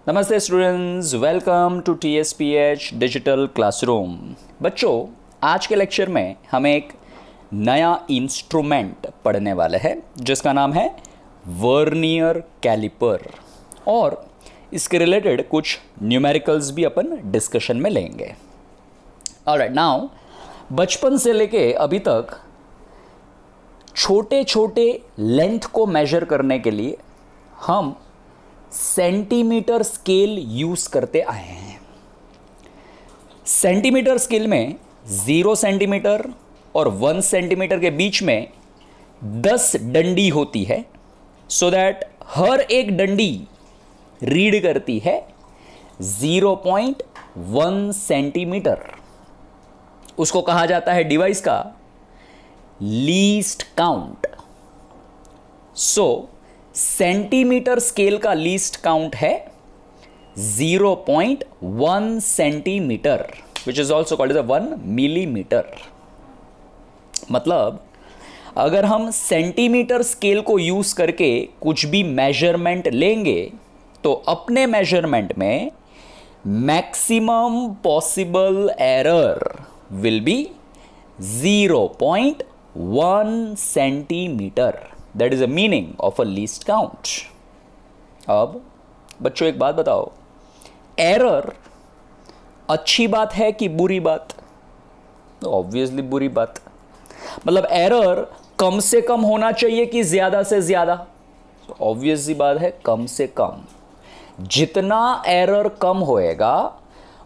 नमस्ते students, welcome to TSPH digital classroom. बच्चों, आज के लेक्चर में हम एक नया इंस्ट्रूमेंट पढ़ने वाले हैं जिसका नाम है वर्नियर कैलिपर, और इसके रिलेटेड कुछ न्यूमेरिकल्स भी अपन डिस्कशन में लेंगे। ऑलराइट, नाउ बचपन से लेके अभी तक छोटे छोटे लेंथ को मेजर करने के लिए हम सेंटीमीटर स्केल यूज करते आए हैं। सेंटीमीटर स्केल में 0 सेंटीमीटर और 1 सेंटीमीटर के बीच में 10 डंडी होती है, सो दैट हर एक डंडी रीड करती है 0.1 सेंटीमीटर। उसको कहा जाता है डिवाइस का least count. So centimetre scale का लीस्ट काउंट है 0.1 centimetre, which is also called as 1 millimetre. मतलब अगर हम सेंटीमीटर स्केल को यूज करके कुछ भी मेजरमेंट लेंगे तो अपने मेजरमेंट में maximum possible error will B 0.1 centimetre. That is a meaning of a least count. अब बच्चों एक बात बताओ, एरर अच्छी बात है कि बुरी बात? ऑब्वियसली बुरी बात। मतलब एरर कम से कम होना चाहिए कि ज्यादा से ज्यादा? ऑब्वियस सी बात है, कम से कम। जितना एरर कम होएगा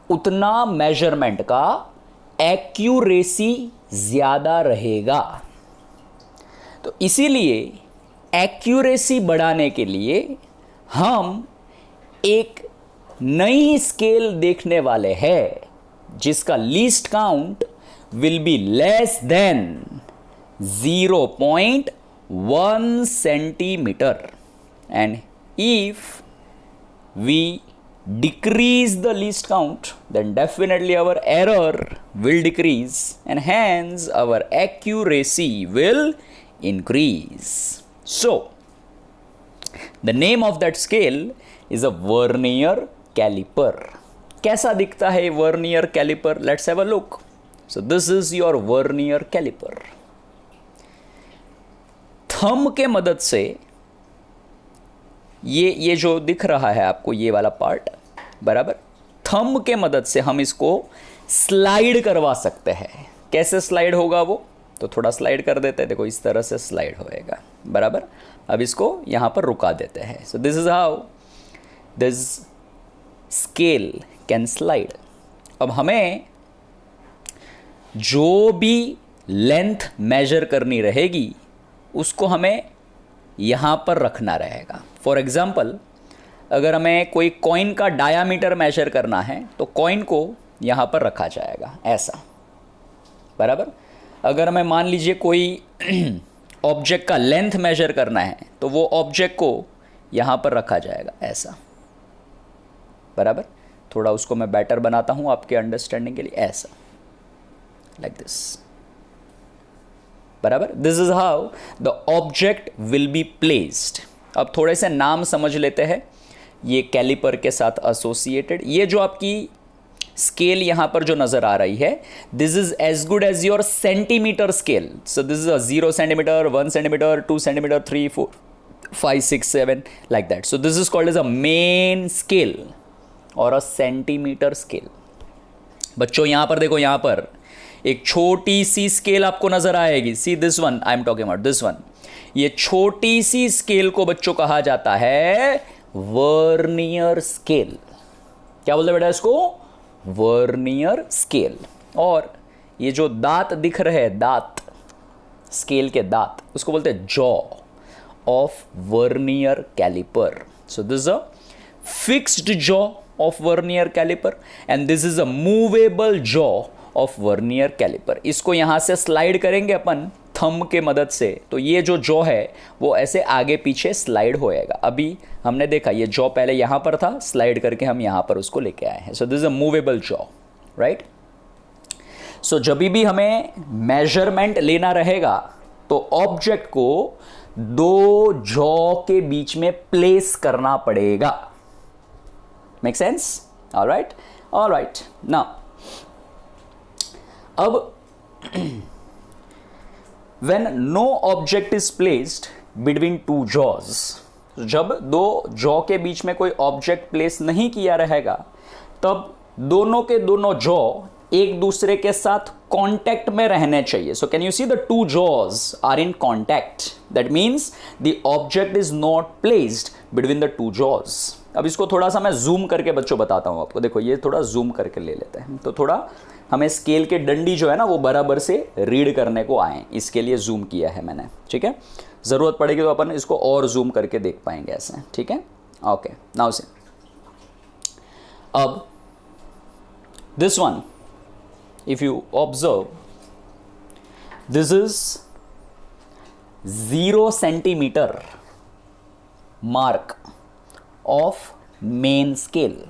उतना मेजरमेंट का एक्यूरेसी ज्यादा रहेगा। तो इसीलिए एक्यूरेसी बढ़ाने के लिए हम एक नई स्केल देखने वाले हैं जिसका least count will be less than 0.1 centimetre, and if we decrease the least count, then definitely our error will decrease and hence our accuracy will increase. So the name of that scale is a vernier caliper. कैसा दिखता है vernier caliper? Let's have a look. So this is your vernier caliper. Thumb के मदद से ये जो दिख रहा है आपको, ये वाला पार्ट, बराबर, थंब के मदद से हम इसको स्लाइड करवा सकते हैं। कैसे स्लाइड होगा वो? तो थोड़ा स्लाइड कर देते हैं, देखो इस तरह से स्लाइड होएगा, बराबर। अब इसको यहां पर रुका देते हैं। So this is how this scale can slide. अब हमें जो भी लेंथ मेजर करनी रहेगी उसको हमें यहां पर रखना रहेगा। फॉर एग्जाम्पल, अगर हमें कोई कॉइन का डायामीटर मेजर करना है तो कॉइन को यहां पर रखा जाएगा ऐसा, बराबर। अगर हमें मान लीजिए कोई ऑब्जेक्ट का लेंथ मेजर करना है तो वो ऑब्जेक्ट को यहां पर रखा जाएगा ऐसा, बराबर। थोड़ा उसको मैं बेटर बनाता हूं आपके अंडरस्टैंडिंग के लिए, ऐसा, लाइक दिस, बराबर। This is how the object will be placed. अब थोड़े से नाम समझ लेते हैं ये कैलिपर के साथ एसोसिएटेड। ये जो आपकी स्केल यहां पर जो नजर आ रही है, this is as good as your centimetre scale. So this is a 0 centimetre, 1 centimetre, 2 centimetre, 3, 4, 5, 6, 7, like that. So this is called as a main scale और अ सेंटीमीटर स्केल। बच्चों यहां पर देखो, यहां पर एक छोटी सी स्केल आपको नजर आएगी। सी this one, I am talking about this one. ये छोटी सी स्केल को बच्चों कहा जाता है वर्नियर स्केल। क्या बोलते बेटा इसको? Vernier scale. और ये जो दांत दिख रहे हैं, दांत, स्केल के दांत, उसको बोलते हैं jaw of vernier caliper. So this is a fixed jaw of vernier caliper and this is a movable jaw of vernier caliper. इसको यहां से स्लाइड करेंगे अपन थंब के मदद से तो ये जो जॉ है वो ऐसे आगे पीछे स्लाइड होएगा। अभी हमने देखा ये जॉ पहले यहां पर था, स्लाइड करके हम यहां पर उसको लेके आए हैं। So this is a movable jaw, right. So जब भी हमें मेजरमेंट लेना रहेगा तो ऑब्जेक्ट को दो जॉ के बीच में प्लेस करना पड़ेगा। Make sense? Alright, alright. Now अब when no object is placed between two jaws, जब दो जॉ के बीच में कोई ऑब्जेक्ट प्लेस नहीं किया रहेगा तब दोनों के दोनों जॉ एक दूसरे के साथ कांटेक्ट में रहने चाहिए। So can you see the two jaws are in contact, that means the object is not placed between the two jaws. अब इसको थोड़ा सा मैं जूम करके बच्चों बताता हूं आपको। देखो ये थोड़ा जूम करके ले लेते हैं तो थोड़ा हमें स्केल के डंडी जो है ना वो बराबर से रीड करने को आए, इसके लिए जूम किया है मैंने, ठीक है। ज़रूरत पड़ेगी तो अपन इसको और जूम करके देख पाएंगे ऐसे, ठीक है। ओके, नाउ से अब this one, if you observe, this is 0 centimetre mark of main scale.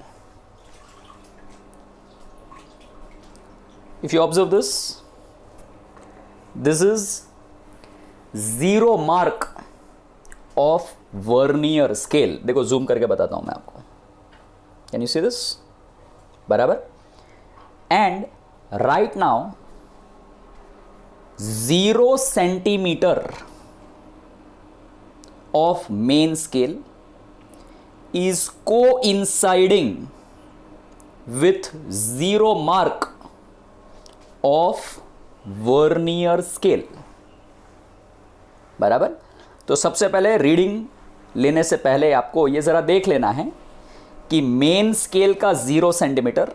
If you observe this, this is 0 mark of vernier scale। देखो जूम करके बताता हूं मैं आपको। Can you see this? बराबर। And right now 0 centimeter of main scale is coinciding with 0 mark of vernier scale. बराबर। तो सबसे पहले रीडिंग लेने से पहले आपको ये जरा देख लेना है कि मेन स्केल का 0 सेंटीमीटर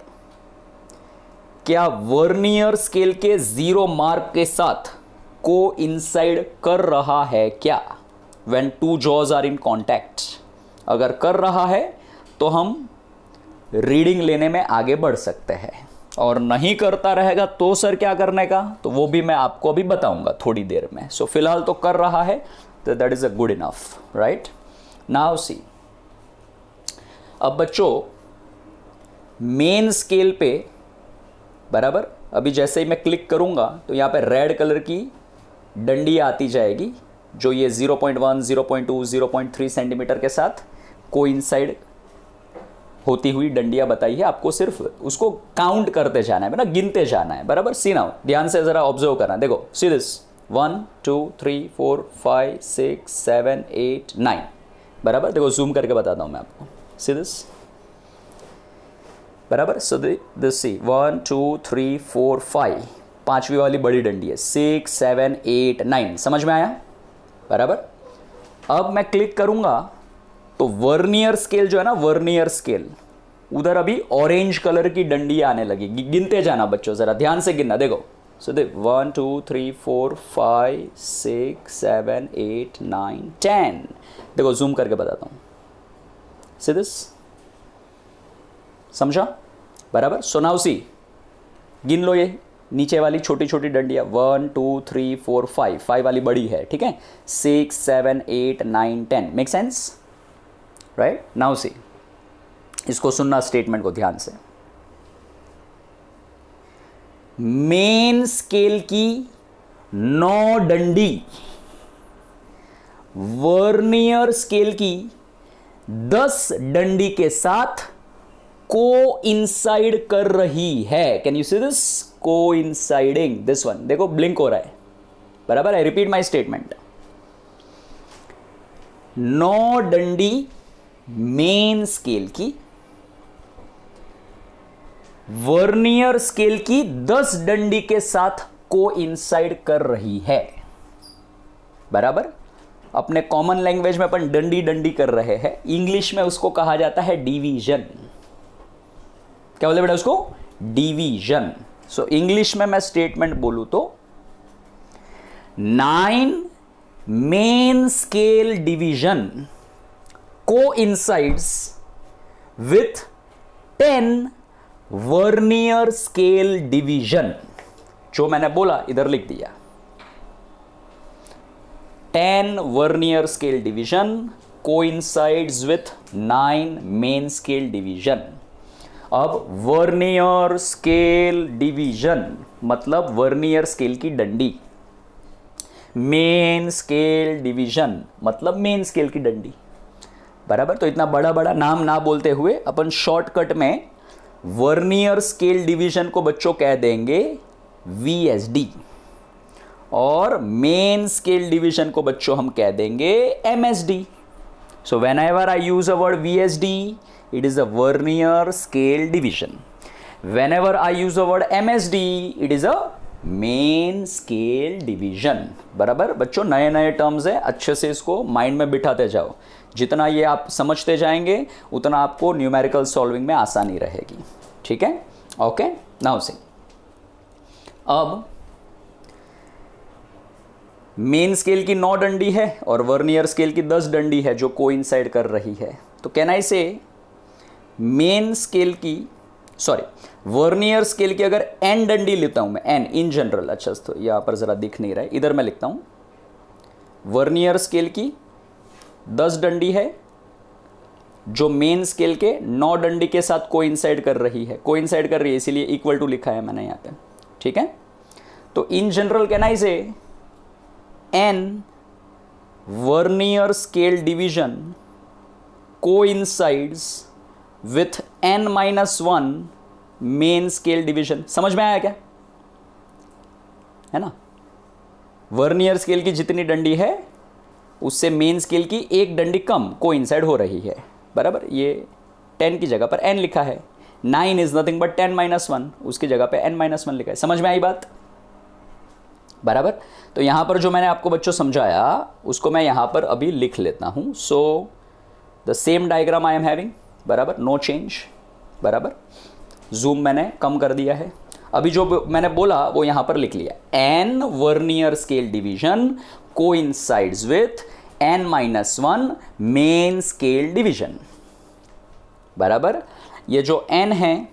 क्या वर्नियर स्केल के 0 मार्क के साथ कोइंसाइड कर रहा है क्या, when two jaws are in contact. अगर कर रहा है तो हम रीडिंग लेने में आगे बढ़ सकते हैं, और नहीं करता रहेगा तो सर क्या करने का, तो वो भी मैं आपको अभी बताऊंगा थोड़ी देर में। सो फिलहाल तो कर रहा है तो that is a good enough, right. Now see, अब बच्चों मेन स्केल पे बराबर, अभी जैसे ही मैं क्लिक करूंगा तो यहाँ पे रेड कलर की डंडी आती जाएगी जो ये 0.1, 0.2, 0.3 सेंटीमीटर के साथ कोइंसाइड होती हुई डंडियां बताई है। आपको सिर्फ उसको काउंट करते जाना है ना, गिनते जाना है। बराबर। सी नाउ, ध्यान से जरा ऑब्जर्व करना। देखो सी दिस 1 2 3 4 5 6 7 8 9। बराबर। देखो जूम करके बताता हूं मैं आपको। सी दिस, बराबर। सो दिस सी 1 2 3 4 5, पांचवी वाली बड़ी डंडी है। 6 7 8 9, समझ में आया? बराबर। अब मैं क्लिक करूंगा तो वर्नियर स्केल जो है ना, वर्नियर स्केल, उधर अभी ऑरेंज कलर की डंडी आने लगेगी। गिनते जाना बच्चों, जरा ध्यान से गिनना। देखो सो देख 1 2 3 4 5 6 7 8 9 10। देखो जूम करके बताता हूं। सी दिस, समझा? बराबर। सो नाउ सी, गिन लो ये नीचे वाली छोटी छोटी डंडियां। 1 2 3 4 5, 5 वाली बड़ी है, ठीक है। 6 7 8 9 10, make sense? Right. Now see, इसको सुनना स्टेटमेंट को ध्यान से। मेन स्केल की 9 डंडी वर्नियर स्केल की 10 डंडी के साथ कोइंसाइड कर रही है। Can you see this? Coinciding, this one. देखो ब्लिंक हो रहा है। बराबर। आई रिपीट माई स्टेटमेंट। 9 डंडी मेन स्केल की वर्नियर स्केल की 10 डंडी के साथ कोइंसाइड कर रही है। बराबर। अपने कॉमन लैंग्वेज में अपन डंडी डंडी कर रहे हैं, इंग्लिश में उसको कहा जाता है डिवीजन। क्या बोले बेटा उसको? डिवीजन। सो इंग्लिश में मैं स्टेटमेंट बोलूं तो 9 main scale division coincides with 10 vernier scale division. जो मैंने बोला इधर लिख दिया। 10 vernier scale division coincides with 9 main scale division. अब वर्नियर स्केल डिवीजन मतलब वर्नियर स्केल की डंडी, मेन स्केल डिवीजन मतलब मेन स्केल की डंडी। बराबर। तो इतना बड़ा बड़ा नाम ना बोलते हुए अपन शॉर्टकट में वर्नियर स्केल डिवीजन को बच्चों कह देंगे VSD, और मेन स्केल डिवीजन को बच्चों हम कह देंगे MSD। So when ever I use a word VSD, it is a vernier scale division. When ever I use a word MSD, it is a main scale division. बराबर बच्चों, नए नए terms है, अच्छे से इसको माइंड में बिठाते जाओ। जितना ये आप समझते जाएंगे उतना आपको न्यूमेरिकल सॉल्विंग में आसानी रहेगी। ठीक है, ओके। नाउ सी, अब मेन स्केल की 9 डंडी है और वर्नियर स्केल की 10 डंडी है जो कोइंसाइड कर रही है। तो कैन आई से मेन स्केल की, सॉरी, वर्नियर स्केल की अगर n डंडी लेता हूं मैं, n इन जनरल, अच्छा तो यहां पर जरा दिख नहीं रहा है, इधर मैं लिखता हूं वर्नियर स्केल की 10 डंडी है जो मेन स्केल के 9 डंडी के साथ कोइंसाइड कर रही है। कोइंसाइड कर रही है इसीलिए इक्वल टू लिखा है मैंने यहां पे। ठीक है, तो इन जनरल कैन आई से n vernier scale division coincides with n-1 main scale division. समझ में आया क्या? है ना, वर्नियर स्केल की जितनी डंडी है उससे मेन स्केल की एक डंडी कम कोइंसाइड हो रही है। बराबर, ये 10 की जगह पर n लिखा है, 9 इज नथिंग बट 10-1, उसकी जगह पे n-1 लिखा है। समझ में आई बात? बराबर। तो यहां पर जो मैंने आपको बच्चों समझाया उसको मैं यहां पर अभी लिख लेता हूं। So the same diagram I am having, बराबर, नो चेंज। बराबर, जूम मैंने कम कर दिया है। अभी जो मैंने बोला वो यहां पर लिख लिया, n vernier scale division coincides with n-1 main scale division. बराबर, ये जो n है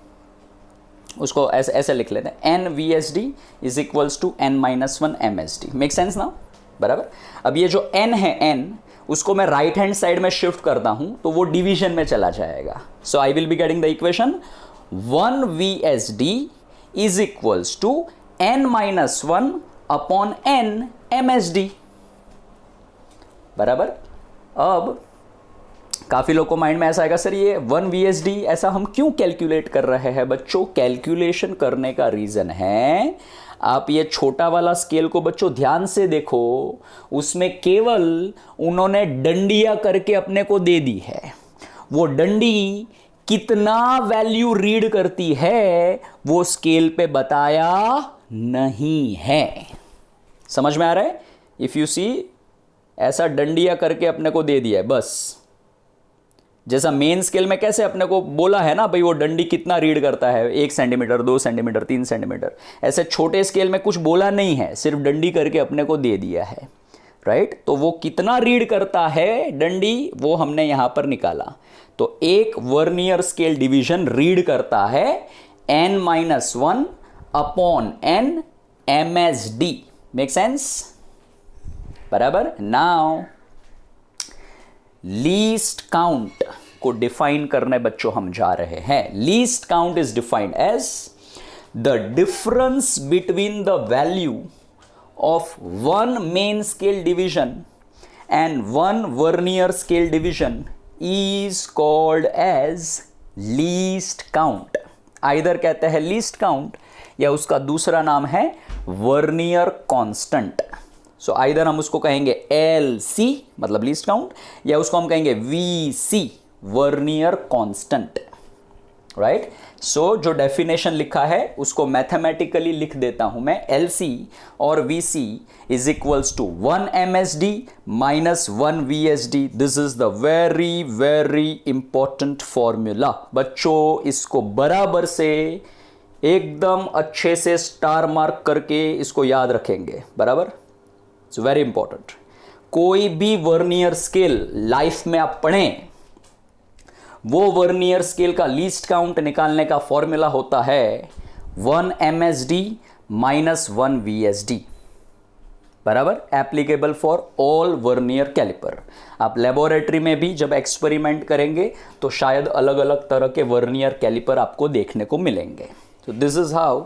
उसको ऐसे ऐसे लिख लेते हैं, n VSD is equals to n-1 MSD। Make sense ना? बराबर। अब ये जो n है, n उसको मैं राइट हैंड साइड में शिफ्ट करता हूं तो वो डिवीजन में चला जाएगा। So I will be getting the equation 1 VSD is equals to n-1 upon n MSD। बराबर। अब काफी लोग को माइंड में ऐसा आएगा, सर ये 1 VSD ऐसा हम क्यों कैलकुलेट कर रहे हैं? बच्चों, कैलकुलेशन करने का रीजन है, आप ये छोटा वाला स्केल को बच्चों ध्यान से देखो, उसमें केवल उन्होंने डंडियां करके अपने को दे दी है। वो डंडी कितना वैल्यू रीड करती है वो स्केल पे बताया नहीं है। समझ में आ रहा है? इफ यू सी, ऐसा डंडियां करके अपने को दे दिया है बस। जैसा मेन स्केल में कैसे अपने को बोला है ना भाई वो डंडी कितना रीड करता है, 1 सेंटीमीटर, 2 सेंटीमीटर, 3 सेंटीमीटर, ऐसे छोटे स्केल में कुछ बोला नहीं है, सिर्फ डंडी करके अपने को दे दिया है। राइट, तो वो कितना रीड करता है डंडी वो हमने यहां पर निकाला। तो एक वर्नियर स्केल डिवीजन रीड करता है n-1 upon n MSD। Make sense? बराबर। नाउ लीस्ट काउंट को डिफाइन करने बच्चों हम जा रहे हैं। Least count is defined as the difference between the value of 1 main scale division and 1 vernier scale division is called as least count. Either कहते हैं लीस्ट काउंट या उसका दूसरा नाम है वर्नियर कांस्टेंट। सो आइदर हम उसको कहेंगे LC मतलब लीस्ट काउंट, या उसको हम कहेंगे VC वर्नियर कांस्टेंट। राइट, सो जो डेफिनेशन लिखा है उसको मैथमेटिकली लिख देता हूं मैं, LC और VC is equals to 1 MSD minus 1 VSD। This is the very very important formula. बच्चों, इसको बराबर से एकदम अच्छे से स्टार मार्क करके इसको याद रखेंगे। बराबर, इट्स वेरी इंपॉर्टेंट। कोई भी वर्नियर स्केल लाइफ में आप पढ़ें, वो वर्नियर स्केल का लीस्ट काउंट निकालने का फॉर्मूला होता है 1 MSD माइनस 1 VSD। बराबर, applicable for all vernier caliper. आप लेबोरेटरी में भी जब एक्सपेरिमेंट करेंगे तो शायद अलग अलग तरह के वर्नियर कैलिपर आपको देखने को मिलेंगे। तो this is how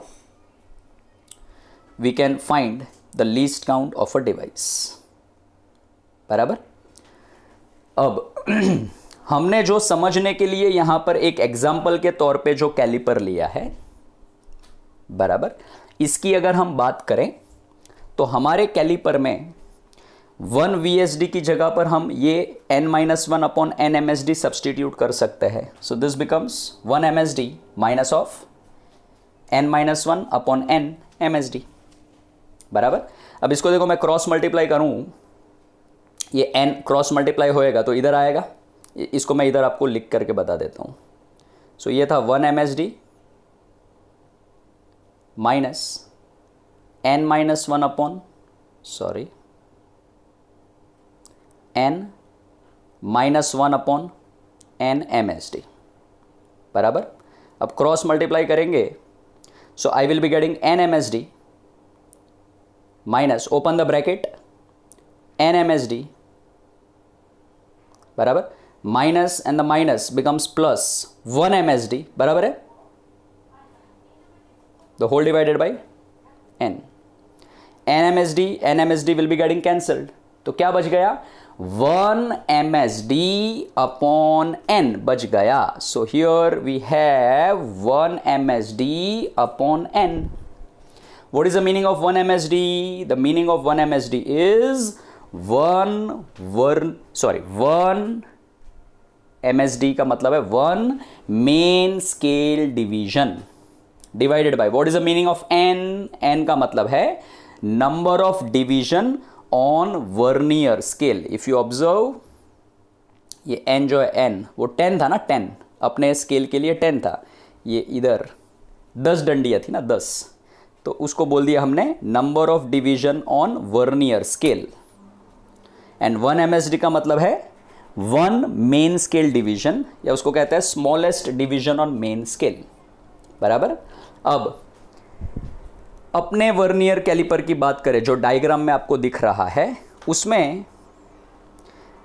we can find the least count of a device. बराबर। अब हमने जो समझने के लिए यहां पर एक एग्जाम्पल के तौर पे जो कैलिपर लिया है, बराबर, इसकी अगर हम बात करें तो हमारे कैलिपर में 1 VSD की जगह पर हम ये n-1 upon n MSD substitute कर सकते हैं. So this becomes 1 MSD minus of n-1 upon n MSD. बराबर. अब इसको देखो, मैं क्रॉस मल्टीप्लाई करूं, ये n क्रॉस मल्टीप्लाई होएगा तो इधर आएगा. इसको मैं इधर आपको लिख करके बता देता हूं. सो ये था 1 MSD minus n-1 upon n-1 upon n MSD. बराबर. अब क्रॉस मल्टीप्लाई करेंगे, so I will be getting n MSD minus, open the bracket, n MSD, बराबर, minus and the minus becomes plus 1 MSD, बराबर है, the whole divided by n. n MSD will be getting cancelled, तो क्या बच गया, 1 MSD upon n बच गया. So here we have 1 MSD upon n. What is the meaning of 1 MSD? The meaning of 1 MSD is 1 MSD का मतलब है 1 main scale division divided by, what is the meaning of n? n का मतलब है number of division on vernier scale. If you observe, ये n जो है n, वो 10 था ना, 10 अपने स्केल के लिए 10 था, ये इधर 10 डंडियां थी ना, 10, तो उसको बोल दिया हमने number of division on vernier scale. And 1 MSD का मतलब है 1 मेन स्केल डिवीजन, या उसको कहते हैं smallest division on main scale. बराबर. अब अपने वर्नियर कैलिपर की बात करें, जो डायग्राम में आपको दिख रहा है, उसमें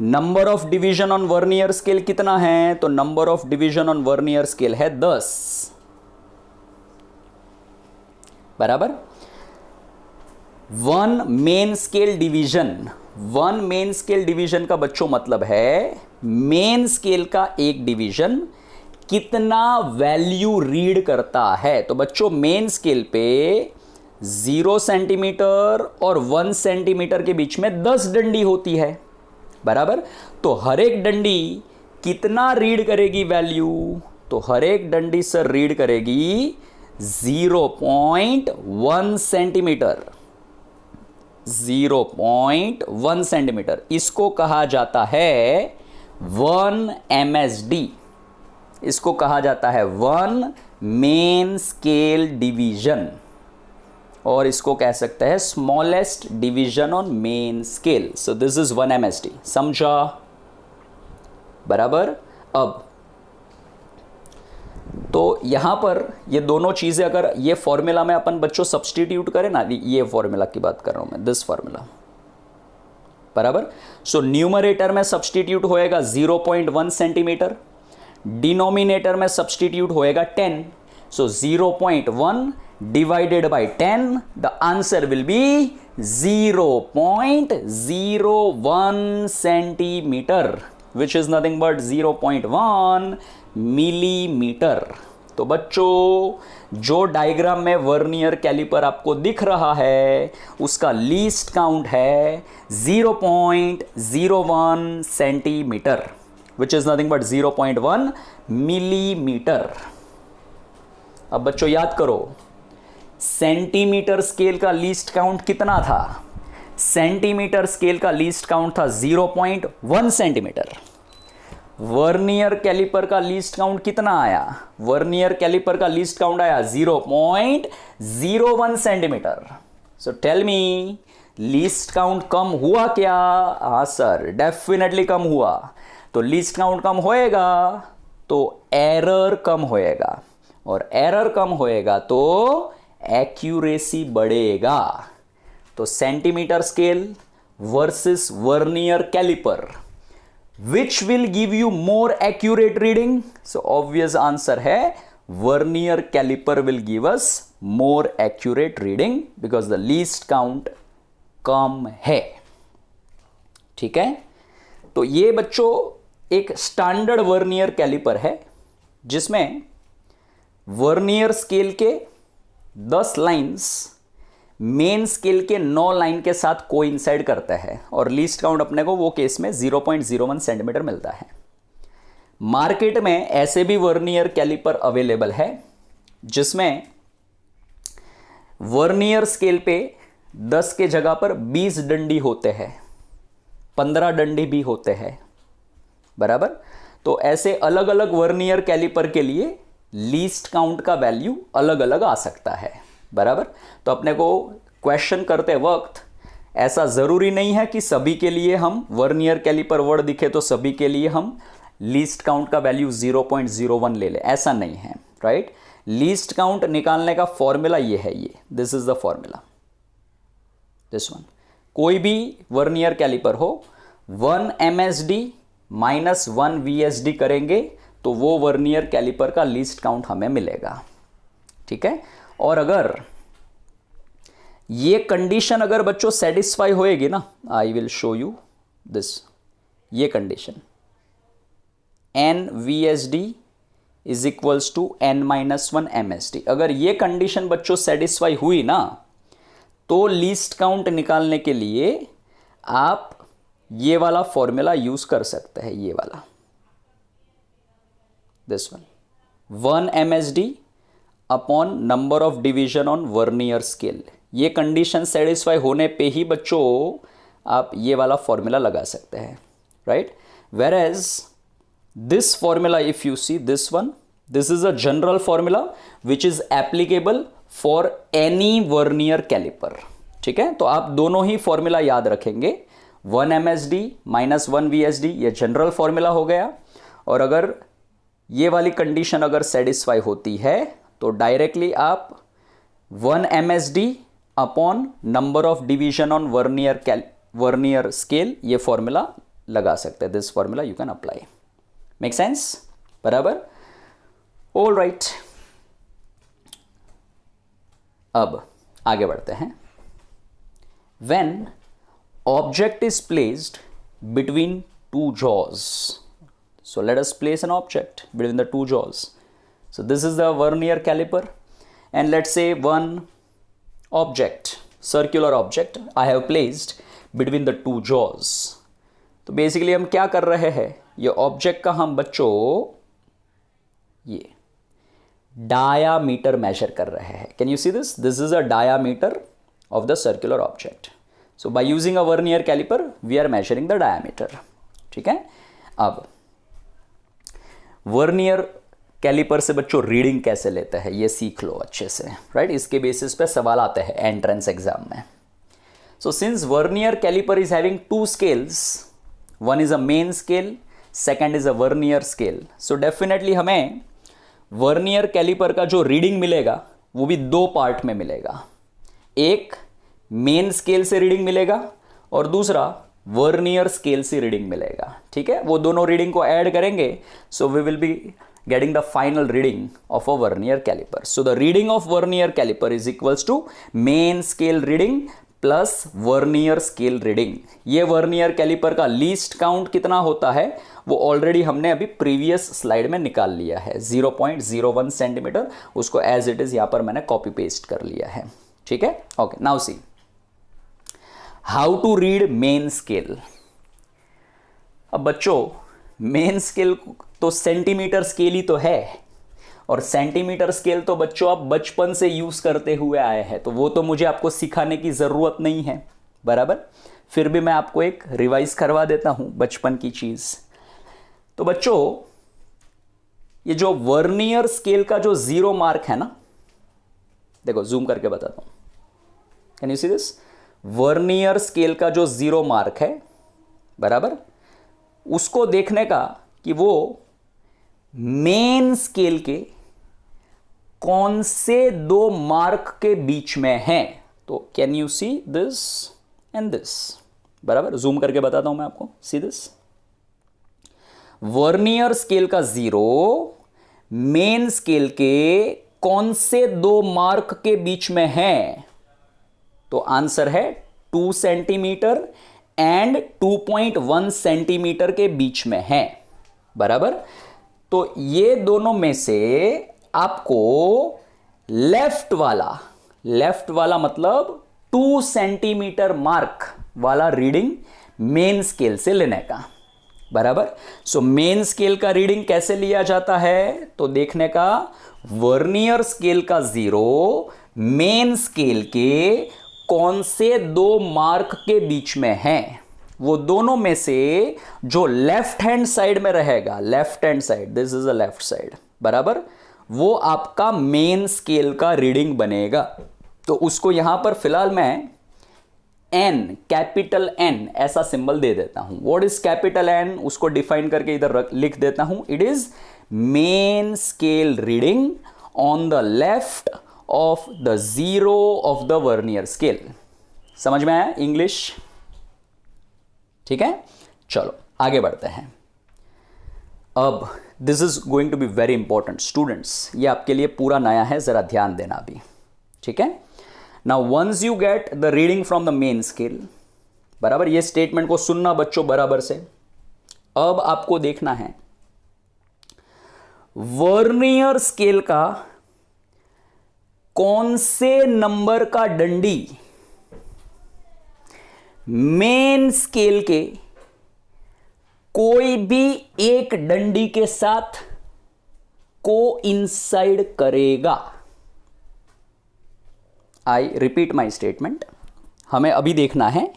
number of division on vernier scale कितना है, तो number of division on vernier scale है 10. बराबर. 1 main scale division, 1 main scale division का बच्चों मतलब है मेन स्केल का एक डिवीजन कितना वैल्यू रीड करता है. तो बच्चों मेन स्केल पे 0 सेंटीमीटर और 1 सेंटीमीटर के बीच में 10 डंडी होती है. बराबर. तो हर एक डंडी कितना रीड करेगी वैल्यू, तो हर एक डंडी सर रीड करेगी 0.1 सेंटीमीटर. 0.1 सेंटीमीटर. इसको कहा जाता है 1 MSD. इसको कहा जाता है 1 मेन स्केल डिवीजन, और इसको कह सकते हैं smallest division on main scale. So this is 1 MSD. समझा? बराबर. अब तो यहां पर ये दोनों चीजें अगर ये फॉर्मूला में अपन बच्चों सब्सटीट्यूट करें ना, ये फॉर्मूला की बात कर रहा हूं मैं, दिस फॉर्मूला. बराबर. सो न्यूमरेटर में सब्सटीट्यूट होएगा 0.1 सेंटीमीटर, डिनोमिनेटर में सब्सटीट्यूट होएगा 10. सो 0.1 divided by 10, the answer will be 0.01 centimetre, which is nothing but 0.1 millimetre. तो बच्चों जो डायग्राम में वर्नियर कैलिपर आपको दिख रहा है, उसका लीस्ट काउंट है 0.01 centimetre, which is nothing but 0.1 millimetre. अब बच्चों याद करो, सेंटीमीटर स्केल का लीस्ट काउंट कितना था? सेंटीमीटर स्केल का लीस्ट काउंट था 0.1 सेंटीमीटर. वर्नियर कैलिपर का लीस्ट काउंट कितना आया? वर्नियर कैलिपर का लीस्ट काउंट आया 0.01 centimetre. So tell me, least count कम हुआ क्या? हाँ सर, डेफिनेटली कम हुआ. तो लीस्ट काउंट कम होएगा तो एरर कम होएगा, और एरर कम होएगा तो एक्यूरेसी बढ़ेगा. तो centimetre scale versus vernier caliper, which will give you more accurate reading? So obvious answer है vernier caliper will give us more accurate reading because the least count कम है. ठीक है. तो ये बच्चों एक स्टैंडर्ड वर्नियर कैलिपर है जिसमें वर्नियर स्केल के 10 लाइंस मेन स्केल के 9 लाइन के साथ कोइंसाइड करता है और लीस्ट काउंट अपने को वो केस में 0.01 सेंटीमीटर मिलता है। मार्केट में ऐसे भी वर्नियर कैलिपर अवेलेबल है जिसमें वर्नियर स्केल पे 10 के जगह पर 20 डंडी होते हैं, 15 डंडी भी होते हैं, बराबर। तो ऐसे अलग अलग वर्नियर कैलिपर के लिए लीस्ट काउंट का वैल्यू अलग अलग आ सकता है, बराबर। तो अपने को क्वेश्चन करते वक्त ऐसा ज़रूरी नहीं है कि सभी के लिए हम वर्नियर कैलिपर वर्ड दिखे तो सभी के लिए हम लीस्ट काउंट का वैल्यू 0.01 ले लें, ऐसा नहीं है, राइट। लीस्ट काउंट निकालने का फॉर्मूला ये है, ये this is the formula, this one. कोई भी वर्नियर कैलिपर हो 1 MSD माइनस 1 VSD करेंगे तो वो वर्नियर कैलिपर का लीस्ट काउंट हमें मिलेगा, ठीक है। और अगर ये कंडीशन अगर बच्चों सेटिस्फाई होएगी ना, I will show you this, ये condition N VSD is equals to N-1 MSD, अगर ये कंडीशन बच्चों सेटिस्फाई हुई ना तो लीस्ट काउंट निकालने के लिए आप ये वाला फॉर्मूला यूज कर सकते हैं, ये वाला, this one, 1 MSD upon number of division on vernier scale. ये कंडीशन सेटिस्फाई होने पे ही बच्चों आप ये वाला फॉर्मूला लगा सकते हैं, right. Whereas this formula, if you see this one, this is a general formula which is applicable for any vernier caliper, ठीक है। तो आप दोनों ही फॉर्मूला याद रखेंगे, 1 MSD माइनस 1 VSD, ये जनरल फॉर्मूला हो गया। और अगर ये वाली कंडीशन अगर सेटिस्फाई होती है तो डायरेक्टली आप 1 MSD upon number of division on vernier scale ये फॉर्मूला लगा सकते हैं। This formula you can apply, make sense, बराबर। ऑल राइट, अब आगे बढ़ते हैं। When object is placed between two jaws, so let us place an object between the two jaws. So this is the vernier caliper, and let's say one object, circular object, I have placed between the two jaws. तो basically हम क्या कर रहे हैं, ये object का हम बच्चों ये डायामीटर मेजर कर रहे हैं। Can you see this, this is a diameter of the circular object. So by using a vernier caliper we are measuring the diameter, ठीक है। अब वर्नियर कैलिपर से बच्चों रीडिंग कैसे लेते हैं ये सीख लो अच्छे से, राइट। इसके बेसिस पे सवाल आते हैं एंट्रेंस एग्जाम में। So since vernier caliper is having 2 scales, one is a main scale, second is a vernier scale, so definitely हमें वर्नियर कैलिपर का जो रीडिंग मिलेगा वो भी 2 पार्ट में मिलेगा। एक मेन स्केल से रीडिंग मिलेगा और दूसरा वर्नियर स्केल से रीडिंग मिलेगा, ठीक है। वो दोनों रीडिंग को ऐड करेंगे, so we will be getting the final reading of a vernier caliper. So the reading of vernier caliper is equals to main scale reading plus vernier scale reading. ये vernier caliper का least count कितना होता है वो already हमने अभी previous slide में निकाल लिया है, 0.01 सेंटीमीटर। उसको एज इट इज यहां पर मैंने कॉपी पेस्ट कर लिया है, ठीक है। Okay, now see how to read main scale. अब बच्चों मेन स्केल तो सेंटीमीटर स्केल ही तो है, और सेंटीमीटर स्केल तो बच्चों आप बचपन से यूज करते हुए आए हैं, तो वो तो मुझे आपको सिखाने की जरूरत नहीं है, बराबर। फिर भी मैं आपको एक रिवाइज करवा देता हूं बचपन की चीज। तो बच्चों ये जो वर्नियर स्केल का जो 0 मार्क है ना, देखो जूम करके बताता हूं, can you see this, vernier scale का जो 0 मार्क है, बराबर, उसको देखने का कि वो मेन स्केल के कौन से 2 मार्क के बीच में है। तो can you see this and this, बराबर, जूम करके बताता हूं मैं आपको, सी दिस, वर्नियर स्केल का 0 मेन स्केल के कौन से 2 मार्क के बीच में है। तो आंसर है 2 सेंटीमीटर एंड 2.1 सेंटीमीटर के बीच में है, बराबर। तो ये दोनों में से आपको लेफ्ट वाला मतलब 2 सेंटीमीटर मार्क वाला रीडिंग मेन स्केल से लेने का, बराबर। सो मेन स्केल का रीडिंग कैसे लिया जाता है, तो देखने का, वर्नियर स्केल का 0 मेन स्केल के कौन से 2 मार्क के बीच में है, वो दोनों में से जो लेफ्ट हैंड साइड में रहेगा, left hand side, this is a left side, बराबर, वो आपका मेन स्केल का रीडिंग बनेगा। तो उसको यहां पर फिलहाल मैं एन, कैपिटल एन ऐसा सिंबल दे देता हूं। व्हाट इज कैपिटल एन, उसको डिफाइन करके इधर लिख देता हूं। It is main scale reading on the left of the 0 of the vernier scale. समझ में आया इंग्लिश? ठीक है, चलो आगे बढ़ते हैं। अब this is going to be very important students, ये आपके लिए पूरा नया है, जरा ध्यान देना अभी, ठीक है। Now once you get the reading from the main scale, बराबर, ये स्टेटमेंट को सुनना बच्चों बराबर से। अब आपको देखना है वर्नियर स्केल का कौन से नंबर का डंडी मेन स्केल के कोई भी एक डंडी के साथ कोइंसाइड करेगा। आई रिपीट माई स्टेटमेंट, हमें अभी देखना है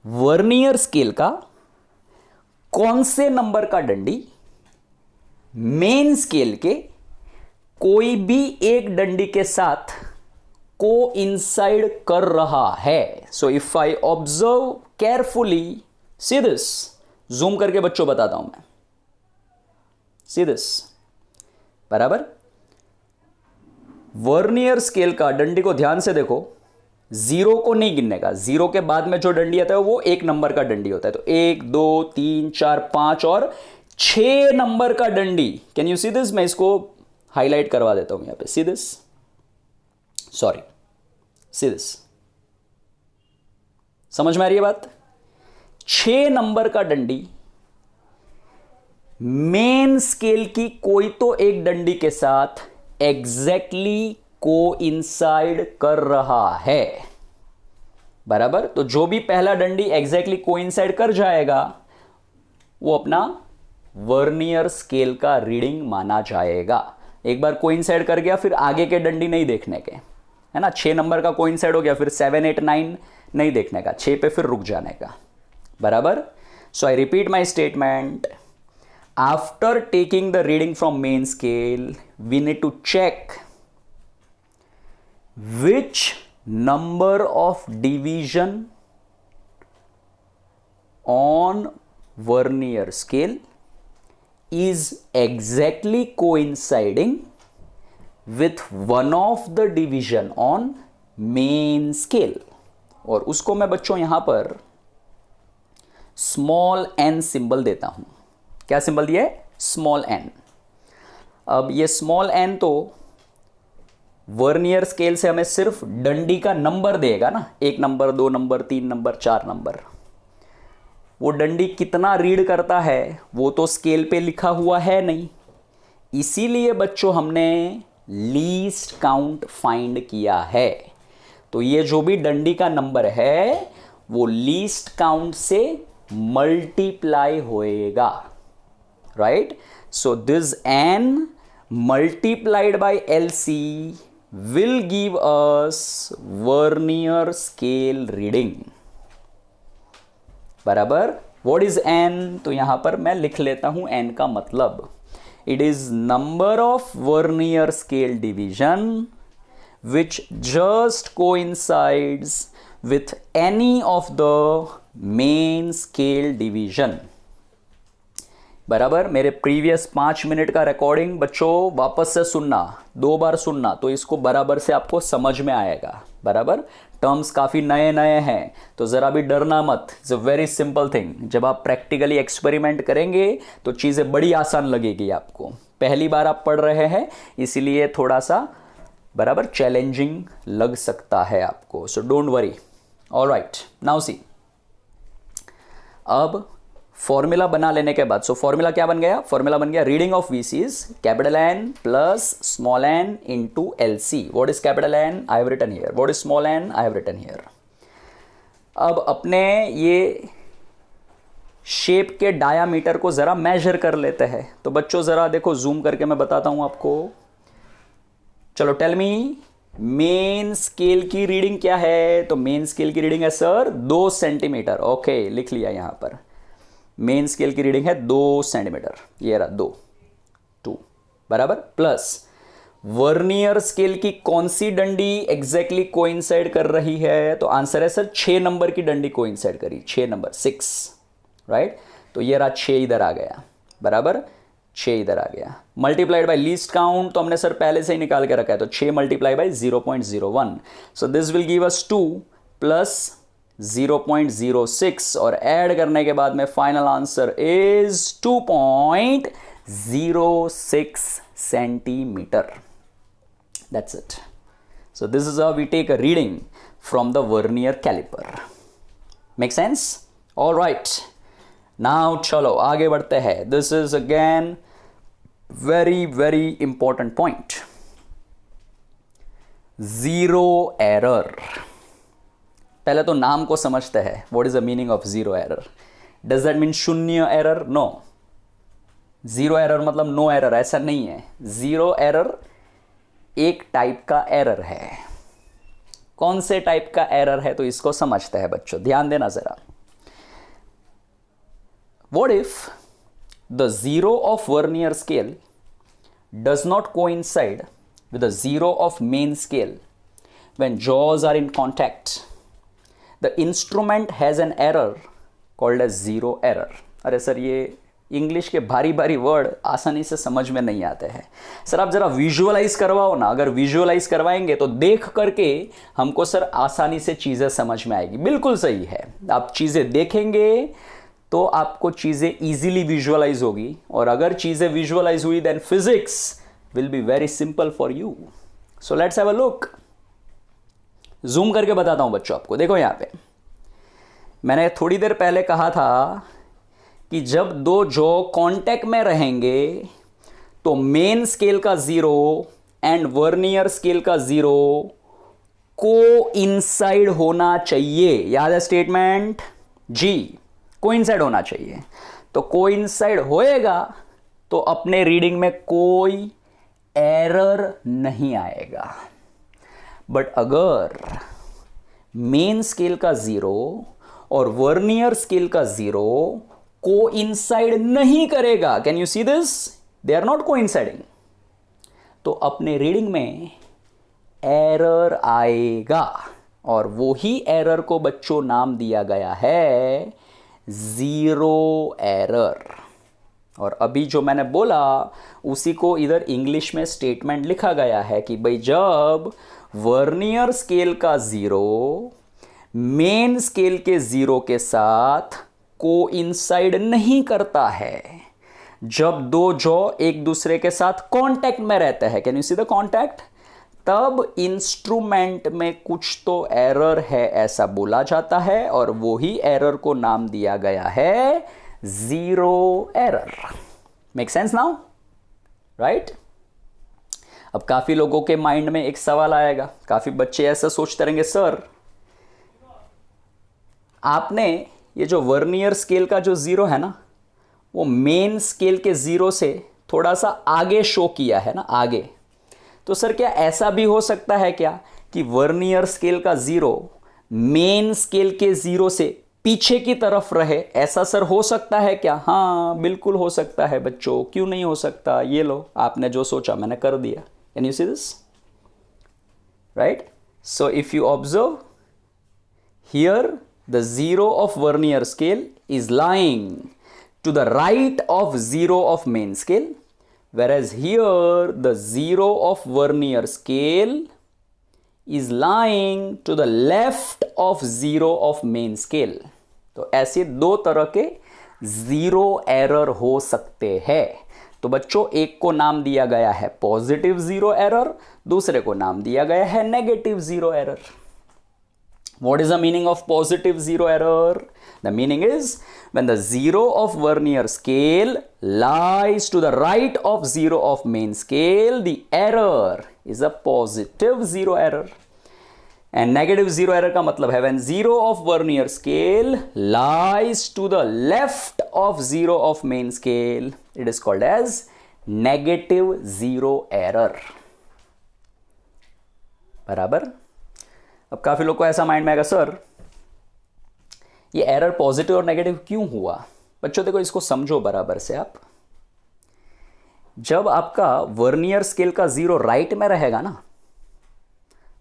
वर्नियर स्केल का कौन से नंबर का डंडी मेन स्केल के कोई भी एक डंडी के साथ कोइंसाइड कर रहा है। So if I observe carefully, see this, zoom करके बच्चों बताता हूं मैं, सी दिस, बराबर। वर्नियर स्केल का डंडी को ध्यान से देखो, 0 को नहीं गिनने का, 0 के बाद में जो डंडी आता है वो 1 नंबर का डंडी होता है। तो 1 2 3 4 5 और 6 नंबर का डंडी। Can you see this? मैं इसको हाईलाइट करवा देता हूं यहां पे, see this, sorry, see this, समझ में आ रही है बात? 6 नंबर का डंडी मेन स्केल की कोई तो एक डंडी के साथ एग्जैक्टली कोइंसाइड कर रहा है, बराबर। तो जो भी पहला डंडी एग्जैक्टली कोइंसाइड कर जाएगा वो अपना वर्नियर स्केल का रीडिंग माना जाएगा। एक बार कोइंसाइड कर गया फिर आगे के डंडी नहीं देखने के, है ना। 6 नंबर का कोइंसाइड हो गया फिर 7 8 9 नहीं देखने का, 6 पे फिर रुक जाने का, बराबर। So I repeat my statement, after taking the reading from main scale we need to check which number of division on vernier scale is exactly coinciding with one of the division on main scale। और उसको मैं बच्चों यहां पर small n symbol देता हूं। क्या symbol दिया है? Small n। अब ये स्मॉल n तो वर्नियर स्केल से हमें सिर्फ डंडी का नंबर देगा ना, 1 नंबर 2 नंबर 3 नंबर 4 नंबर। वो डंडी कितना रीड करता है वो तो स्केल पे लिखा हुआ है नहीं, इसीलिए बच्चों हमने लीस्ट काउंट फाइंड किया है। तो ये जो भी डंडी का नंबर है वो लीस्ट काउंट से मल्टीप्लाई होएगा, right. So this n multiplied by LC will give us vernier scale reading, बराबर। what is n? तो यहां पर मैं लिख लेता हूं n का मतलब, it is number of vernier scale division which just coincides with any of the main scale division, बराबर। मेरे प्रीवियस 5 मिनट का रिकॉर्डिंग बच्चों वापस से सुनना, 2 बार सुनना, तो इसको बराबर से आपको समझ में आएगा, बराबर। टर्म्स काफ़ी नए नए हैं तो ज़रा भी डरना मत, it's a very simple thing. जब आप प्रैक्टिकली एक्सपेरिमेंट करेंगे तो चीज़ें बड़ी आसान लगेगी आपको। पहली बार आप पढ़ रहे हैं इसीलिए थोड़ा सा बराबर चैलेंजिंग लग सकता है आपको, so don't worry. Alright, now see, अब फॉर्मूला बना लेने के बाद, सो फॉर्मूला क्या बन गया, फॉर्मूला बन गया reading of VC is capital N plus small n into LC. What is capital N, I have written here. What is small n, I have written here. अब अपने ये शेप के डायामीटर को जरा मेजर कर लेते हैं. तो बच्चों जरा देखो, जूम करके मैं बताता हूं आपको. चलो टेल मी, मेन स्केल की रीडिंग क्या है. तो मेन स्केल की रीडिंग है सर 2 सेंटीमीटर. ओके, लिख लिया यहां पर. मेन स्केल की रीडिंग है 2 सेंटीमीटर. ये रहा 2 बराबर. प्लस वर्नियर स्केल की कौन सी डंडी एग्जैक्टली कोइंसाइड कर रही है. तो आंसर है सर 6 नंबर की डंडी कोइंसाइड करी. 6 नंबर 6, राइट. तो ये रहा 6 इधर आ गया बराबर. 6 इधर आ गया. मल्टीप्लाइड बाय लीस्ट काउंट तो हमने सर पहले से ही निकाल के रखा है. तो 6 multiply by 0.01. So this will give us 2 plus 0.06 और ऐड करने के बाद में final answer is 2.06 centimetre. That's it. So this is how we take a reading from the vernier caliper. Make sense? All right, now चलो आगे बढ़ते हैं. This is again very very important point. Zero error. पहले तो नाम को समझते हैं. What is the meaning of zero error. Does that mean शून्य एरर? नो. जीरो एरर मतलब नो एरर, ऐसा नहीं है. जीरो एरर एक टाइप का एरर है. कौन से टाइप का एरर है तो इसको समझते हैं बच्चों, ध्यान देना जरा. What if the zero of vernier scale does not coincide with the zero of main scale when jaws are in contact? The instrument has an error called as zero error. अरे सर ये English के भारी भारी word आसानी से समझ में नहीं आते हैं. सर आप जरा विजुअलाइज करवाओ ना. अगर विजुअलाइज करवाएंगे तो देख करके हमको सर आसानी से चीज़ें समझ में आएगी. बिल्कुल सही है. आप चीज़ें देखेंगे तो आपको चीज़ें इजीली विजुअलाइज होगी. और अगर चीज़ें विजुअलाइज हुई then physics will be very simple for you. So let's have a look. Zoom करके बताता हूं बच्चों आपको. देखो यहां पे मैंने थोड़ी देर पहले कहा था कि जब दो जॉ कांटेक्ट में रहेंगे तो मेन स्केल का 0 एंड वर्नियर स्केल का 0 कोइंसाइड होना चाहिए. याद है स्टेटमेंट जी, कोइंसाइड होना चाहिए. तो कोइंसाइड होएगा तो अपने रीडिंग में कोई एरर नहीं आएगा. बट अगर मेन स्केल का 0 और वर्नियर स्केल का 0 कोइंसाइड नहीं करेगा, can you see this, they are not coinciding, तो अपने रीडिंग में एरर आएगा. और वो ही एरर को बच्चों नाम दिया गया है जीरो एरर. और अभी जो मैंने बोला उसी को इधर इंग्लिश में स्टेटमेंट लिखा गया है कि भाई जब वर्नियर स्केल का 0 मेन स्केल के 0 के साथ कोइंसाइड नहीं करता है, जब दो जॉ एक दूसरे के साथ कांटेक्ट में रहते हैं, can you see the contact, तब इंस्ट्रूमेंट में कुछ तो एरर है ऐसा बोला जाता है. और वो ही एरर को नाम दिया गया है zero error. Make sense now, right? अब काफी लोगों के माइंड में एक सवाल आएगा. काफी बच्चे ऐसा सोचते रहेंगे, सर आपने ये जो वर्नियर स्केल का जो 0 है ना, वो मेन स्केल के 0 से थोड़ा सा आगे शो किया है ना, आगे. तो सर क्या ऐसा भी हो सकता है क्या कि वर्नियर स्केल का 0 मेन स्केल के 0 से पीछे की तरफ रहे? ऐसा सर हो सकता है क्या? हाँ बिल्कुल हो सकता है बच्चों, क्यों नहीं हो सकता. ये लो, आपने जो सोचा मैंने कर दिया. Can you see this, right? So if you observe here, the 0 of vernier scale is lying to the right of 0 of main scale, whereas here the 0 of vernier scale is lying to the left of 0 of main scale. तो ऐसे दो तरह के zero error हो सकते हैं. तो बच्चों एक को नाम दिया गया है पॉजिटिव जीरो एरर, दूसरे को नाम दिया गया है negative zero error. What is the meaning of positive zero error? The meaning is when the zero of vernier scale lies to the right of zero of main scale, the error is a positive zero error. And negative zero error का मतलब है when zero of vernier scale lies to the left of zero of main scale, it is called as negative zero error. बराबर. अब काफी लोग को ऐसा mind में आएगा, सर ये एरर पॉजिटिव और नेगेटिव क्यों हुआ? बच्चों देखो, इसको समझो बराबर से आप. जब आपका वर्नियर स्केल का जीरो राइट में रहेगा ना,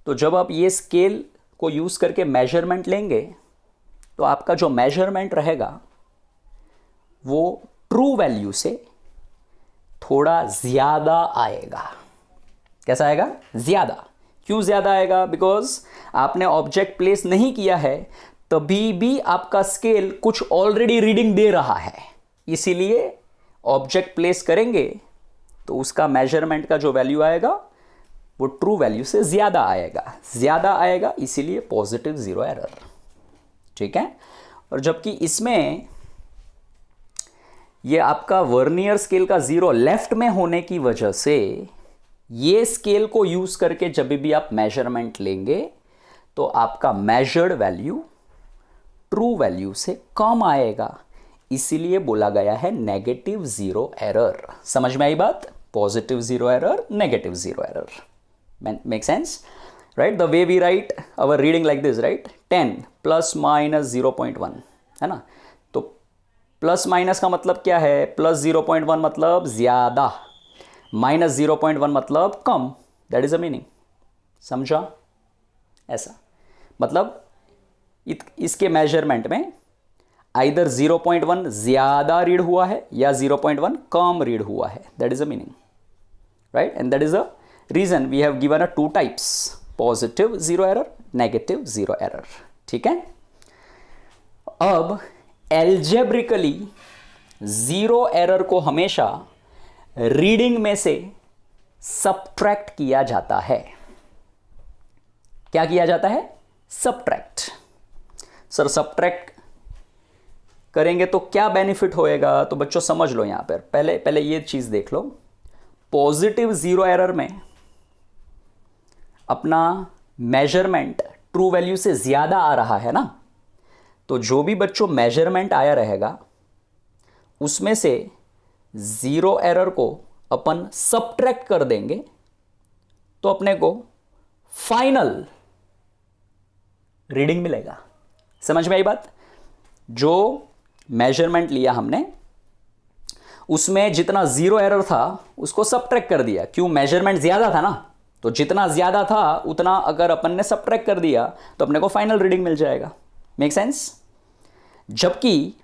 तो जब आप ये स्केल को यूज करके मेजरमेंट लेंगे तो आपका जो मेजरमेंट रहेगा वो ट्रू वैल्यू से थोड़ा ज्यादा आएगा. कैसा आएगा? ज्यादा. क्यों ज्यादा आएगा? बिकॉज आपने ऑब्जेक्ट प्लेस नहीं किया है, तभी भी आपका स्केल कुछ ऑलरेडी रीडिंग दे रहा है. इसीलिए ऑब्जेक्ट प्लेस करेंगे तो उसका मेजरमेंट का जो वैल्यू आएगा वो ट्रू वैल्यू से ज्यादा आएगा, इसीलिए पॉजिटिव जीरो एरर. ठीक है. और जबकि इसमें ये आपका वर्नियर स्केल का जीरो लेफ्ट में होने की वजह से ये स्केल को यूज करके जब भी आप मेजरमेंट लेंगे तो आपका मेजर्ड वैल्यू ट्रू वैल्यू से कम आएगा. इसीलिए बोला गया है नेगेटिव जीरो एरर. समझ में आई बात? Positive zero error, negative zero error. Make sense, right? The way we write our reading like this, right? 10 plus minus 0.1 है ना. तो प्लस माइनस का मतलब क्या है? प्लस 0.1 मतलब ज्यादा, माइनस 0.1 मतलब कम. That is a meaning. समझा? ऐसा मतलब इसके मेजरमेंट में आइदर 0.1 ज्यादा रीड हुआ है या 0.1 कम रीड हुआ है. That is a meaning, right? And that is a reason we have given a two types, positive zero error, negative zero error. ठीक है. अब एल्जेब्रिकली जीरो एरर को हमेशा रीडिंग में से सबट्रैक्ट किया जाता है. क्या किया जाता है? सबट्रैक्ट. सर सबट्रैक्ट करेंगे तो क्या बेनिफिट होएगा? तो बच्चों समझ लो यहां पर पहले ये चीज देख लो. पॉजिटिव जीरो एरर में अपना मेजरमेंट ट्रू वैल्यू से ज्यादा आ रहा है ना, तो जो भी बच्चों मेजरमेंट आया रहेगा उसमें से जीरो एरर को अपन सबट्रैक्ट कर देंगे तो अपने को फाइनल रीडिंग मिलेगा. समझ में आई बात? जो मेजरमेंट लिया हमने उसमें जितना जीरो एरर था उसको सबट्रैक्ट कर दिया. क्यों? मेजरमेंट ज्यादा था ना, तो जितना ज्यादा था उतना अगर अपन ने सबट्रैक्ट कर दिया तो अपने को फाइनल रीडिंग मिल जाएगा. Make sense? जबकि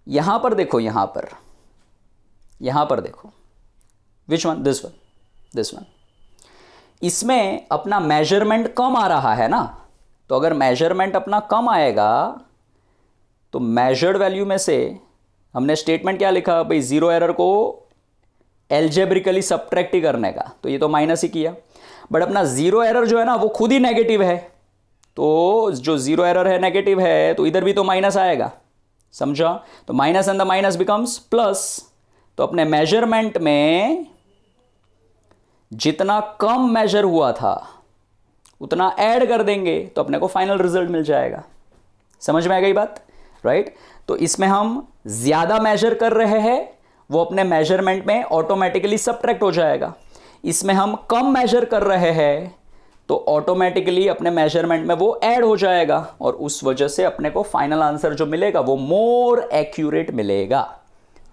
यहां पर देखो, यहां पर देखो, विच वन? This one. इसमें अपना मेजरमेंट कम आ रहा है ना, तो अगर मेजरमेंट अपना कम आएगा तो मेजर्ड वैल्यू में से हमने स्टेटमेंट क्या लिखा भाई? जीरो एरर को एल्जेब्रिकली सबट्रैक्ट ही करने का, तो ये तो माइनस ही किया. बट अपना जीरो एरर जो है ना वो खुद ही नेगेटिव है, तो जो जीरो एरर है नेगेटिव है तो इधर भी तो माइनस आएगा. समझा? तो minus and the minus becomes plus. तो अपने मेजरमेंट में जितना कम मेजर हुआ था उतना ऐड कर देंगे तो अपने को फाइनल रिजल्ट मिल जाएगा. समझ में आ गई बात? राइट? तो इसमें हम ज्यादा मेजर कर रहे हैं, वो अपने मेजरमेंट में ऑटोमेटिकली सबट्रैक्ट हो जाएगा. इसमें हम कम मेजर कर रहे हैं तो ऑटोमेटिकली अपने मेजरमेंट में वो ऐड हो जाएगा और उस वजह से अपने को फाइनल आंसर जो मिलेगा वो मोर एक्यूरेट मिलेगा.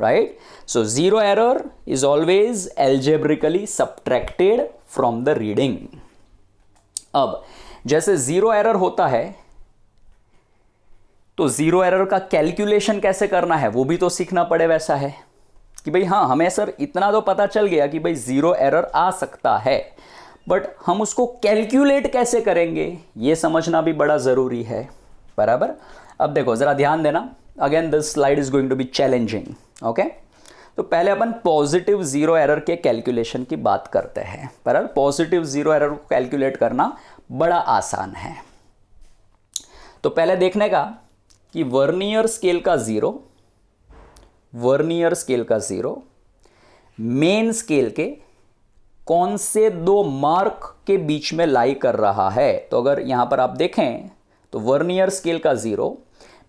Right? So zero error is always algebraically subtracted from the reading. अब जैसे जीरो एरर होता है तो जीरो एरर का कैलकुलेशन कैसे करना है वो भी तो सीखना पड़े. वैसा है कि भाई हाँ, हमें सर इतना तो पता चल गया कि भाई जीरो एरर आ सकता है, बट हम उसको कैलकुलेट कैसे करेंगे ये समझना भी बड़ा ज़रूरी है. बराबर? अब देखो ज़रा ध्यान देना. Again this slide is going to be challenging. Okay, तो पहले अपन पॉजिटिव जीरो एरर के कैलकुलेशन की बात करते हैं. बराबर? पॉजिटिव जीरो एरर को कैलकुलेट करना बड़ा आसान है. तो पहले देखने का कि वर्नियर स्केल का जीरो मेन स्केल के कौन से दो मार्क के बीच में लाई कर रहा है। तो अगर यहां पर आप देखें तो वर्नियर स्केल का जीरो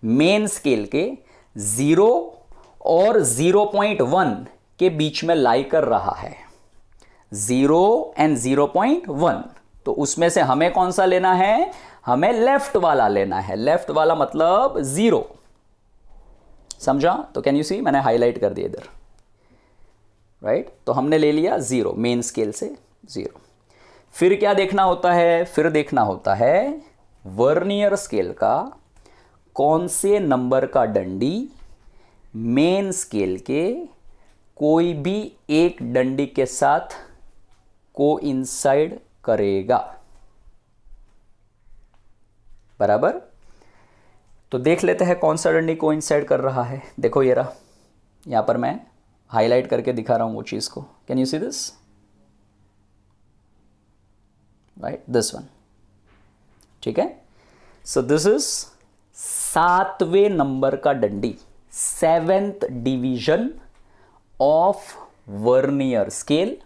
मेन स्केल के 0 और 0.1 के बीच में लाई कर रहा है, 0 एंड 0.1। तो उसमें से हमें कौन सा लेना है, हमें लेफ्ट वाला लेना है। लेफ्ट वाला मतलब 0, समझा। तो कैन यू सी, मैंने हाईलाइट कर दिया इधर, राइट। तो हमने ले लिया 0 मेन स्केल से 0। फिर क्या देखना होता है, फिर देखना होता है वर्नियर स्केल का कौन से नंबर का डंडी मेन स्केल के कोई भी एक डंडी के साथ कोइंसाइड करेगा, बराबर। तो देख लेते हैं कौन सा डंडी कोइंसाइड कर रहा है। देखो ये रहा, यहां पर मैं हाईलाइट करके दिखा रहा हूं वो चीज को। Can you see this, right, this one, ठीक है। सो दिस इज 7वें नंबर का डंडी, 7th division of vernier scale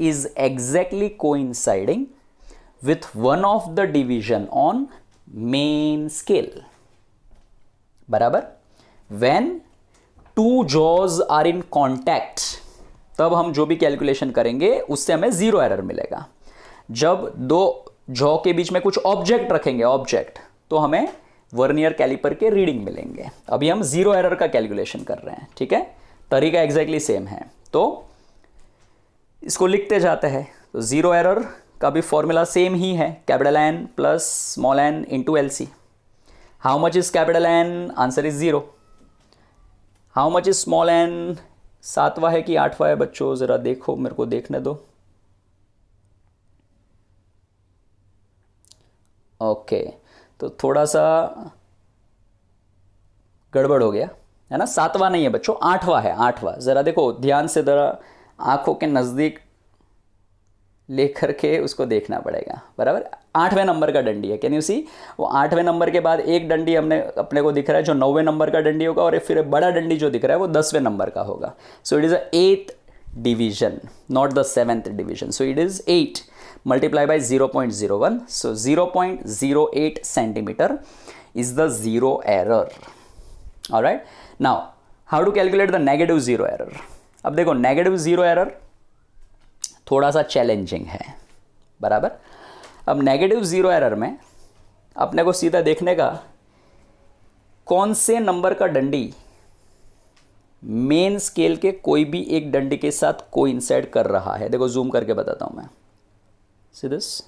is exactly coinciding with one of the division on main scale, बराबर। when two jaws are in contact, तब हम जो भी calculation करेंगे उससे हमें 0 एरर मिलेगा। जब दो जॉ के बीच में कुछ ऑब्जेक्ट रखेंगे, ऑब्जेक्ट, तो हमें वर्नियर कैलिपर के रीडिंग मिलेंगे। अभी हम 0 एरर का कैलकुलेशन कर रहे हैं, ठीक है। तरीका एग्जैक्टली सेम है, तो इसको लिखते जाते हैं। तो 0 एरर का भी फॉर्मूला सेम ही है, capital N plus small n into LC। How much is capital N, answer is 0। How much is small n, 7वां है कि 8वां है बच्चों, जरा देखो, मेरे को देखने दो। ओके, तो थोड़ा सा गड़बड़ हो गया है ना, 7वां नहीं है बच्चों, 8वां है, 8वां। जरा देखो ध्यान से, जरा आंखों के नज़दीक लेकर के उसको देखना पड़ेगा, बराबर। 8वें नंबर का डंडी है, कैन यू सी। वो 8वें नंबर के बाद एक डंडी अपने को दिख रहा है जो 9वें नंबर का डंडी होगा, और फिर बड़ा डंडी जो दिख रहा है वो 10वें नंबर का होगा। So it is a 8th division, not the 7th division. So it is 8 multiply by 0.01, so 0.08 centimetre is the 0 error. All right, now how to calculate the negative 0 error. अब देखो नेगेटिव 0 एरर थोड़ा सा challenging है, बराबर। अब negative 0 error में अपने को सीधा देखने का कौन से नंबर का डंडी मेन स्केल के कोई भी एक डंडी के साथ कोइंसाइड कर रहा है। देखो जूम करके बताता हूं मैं, सी दिस,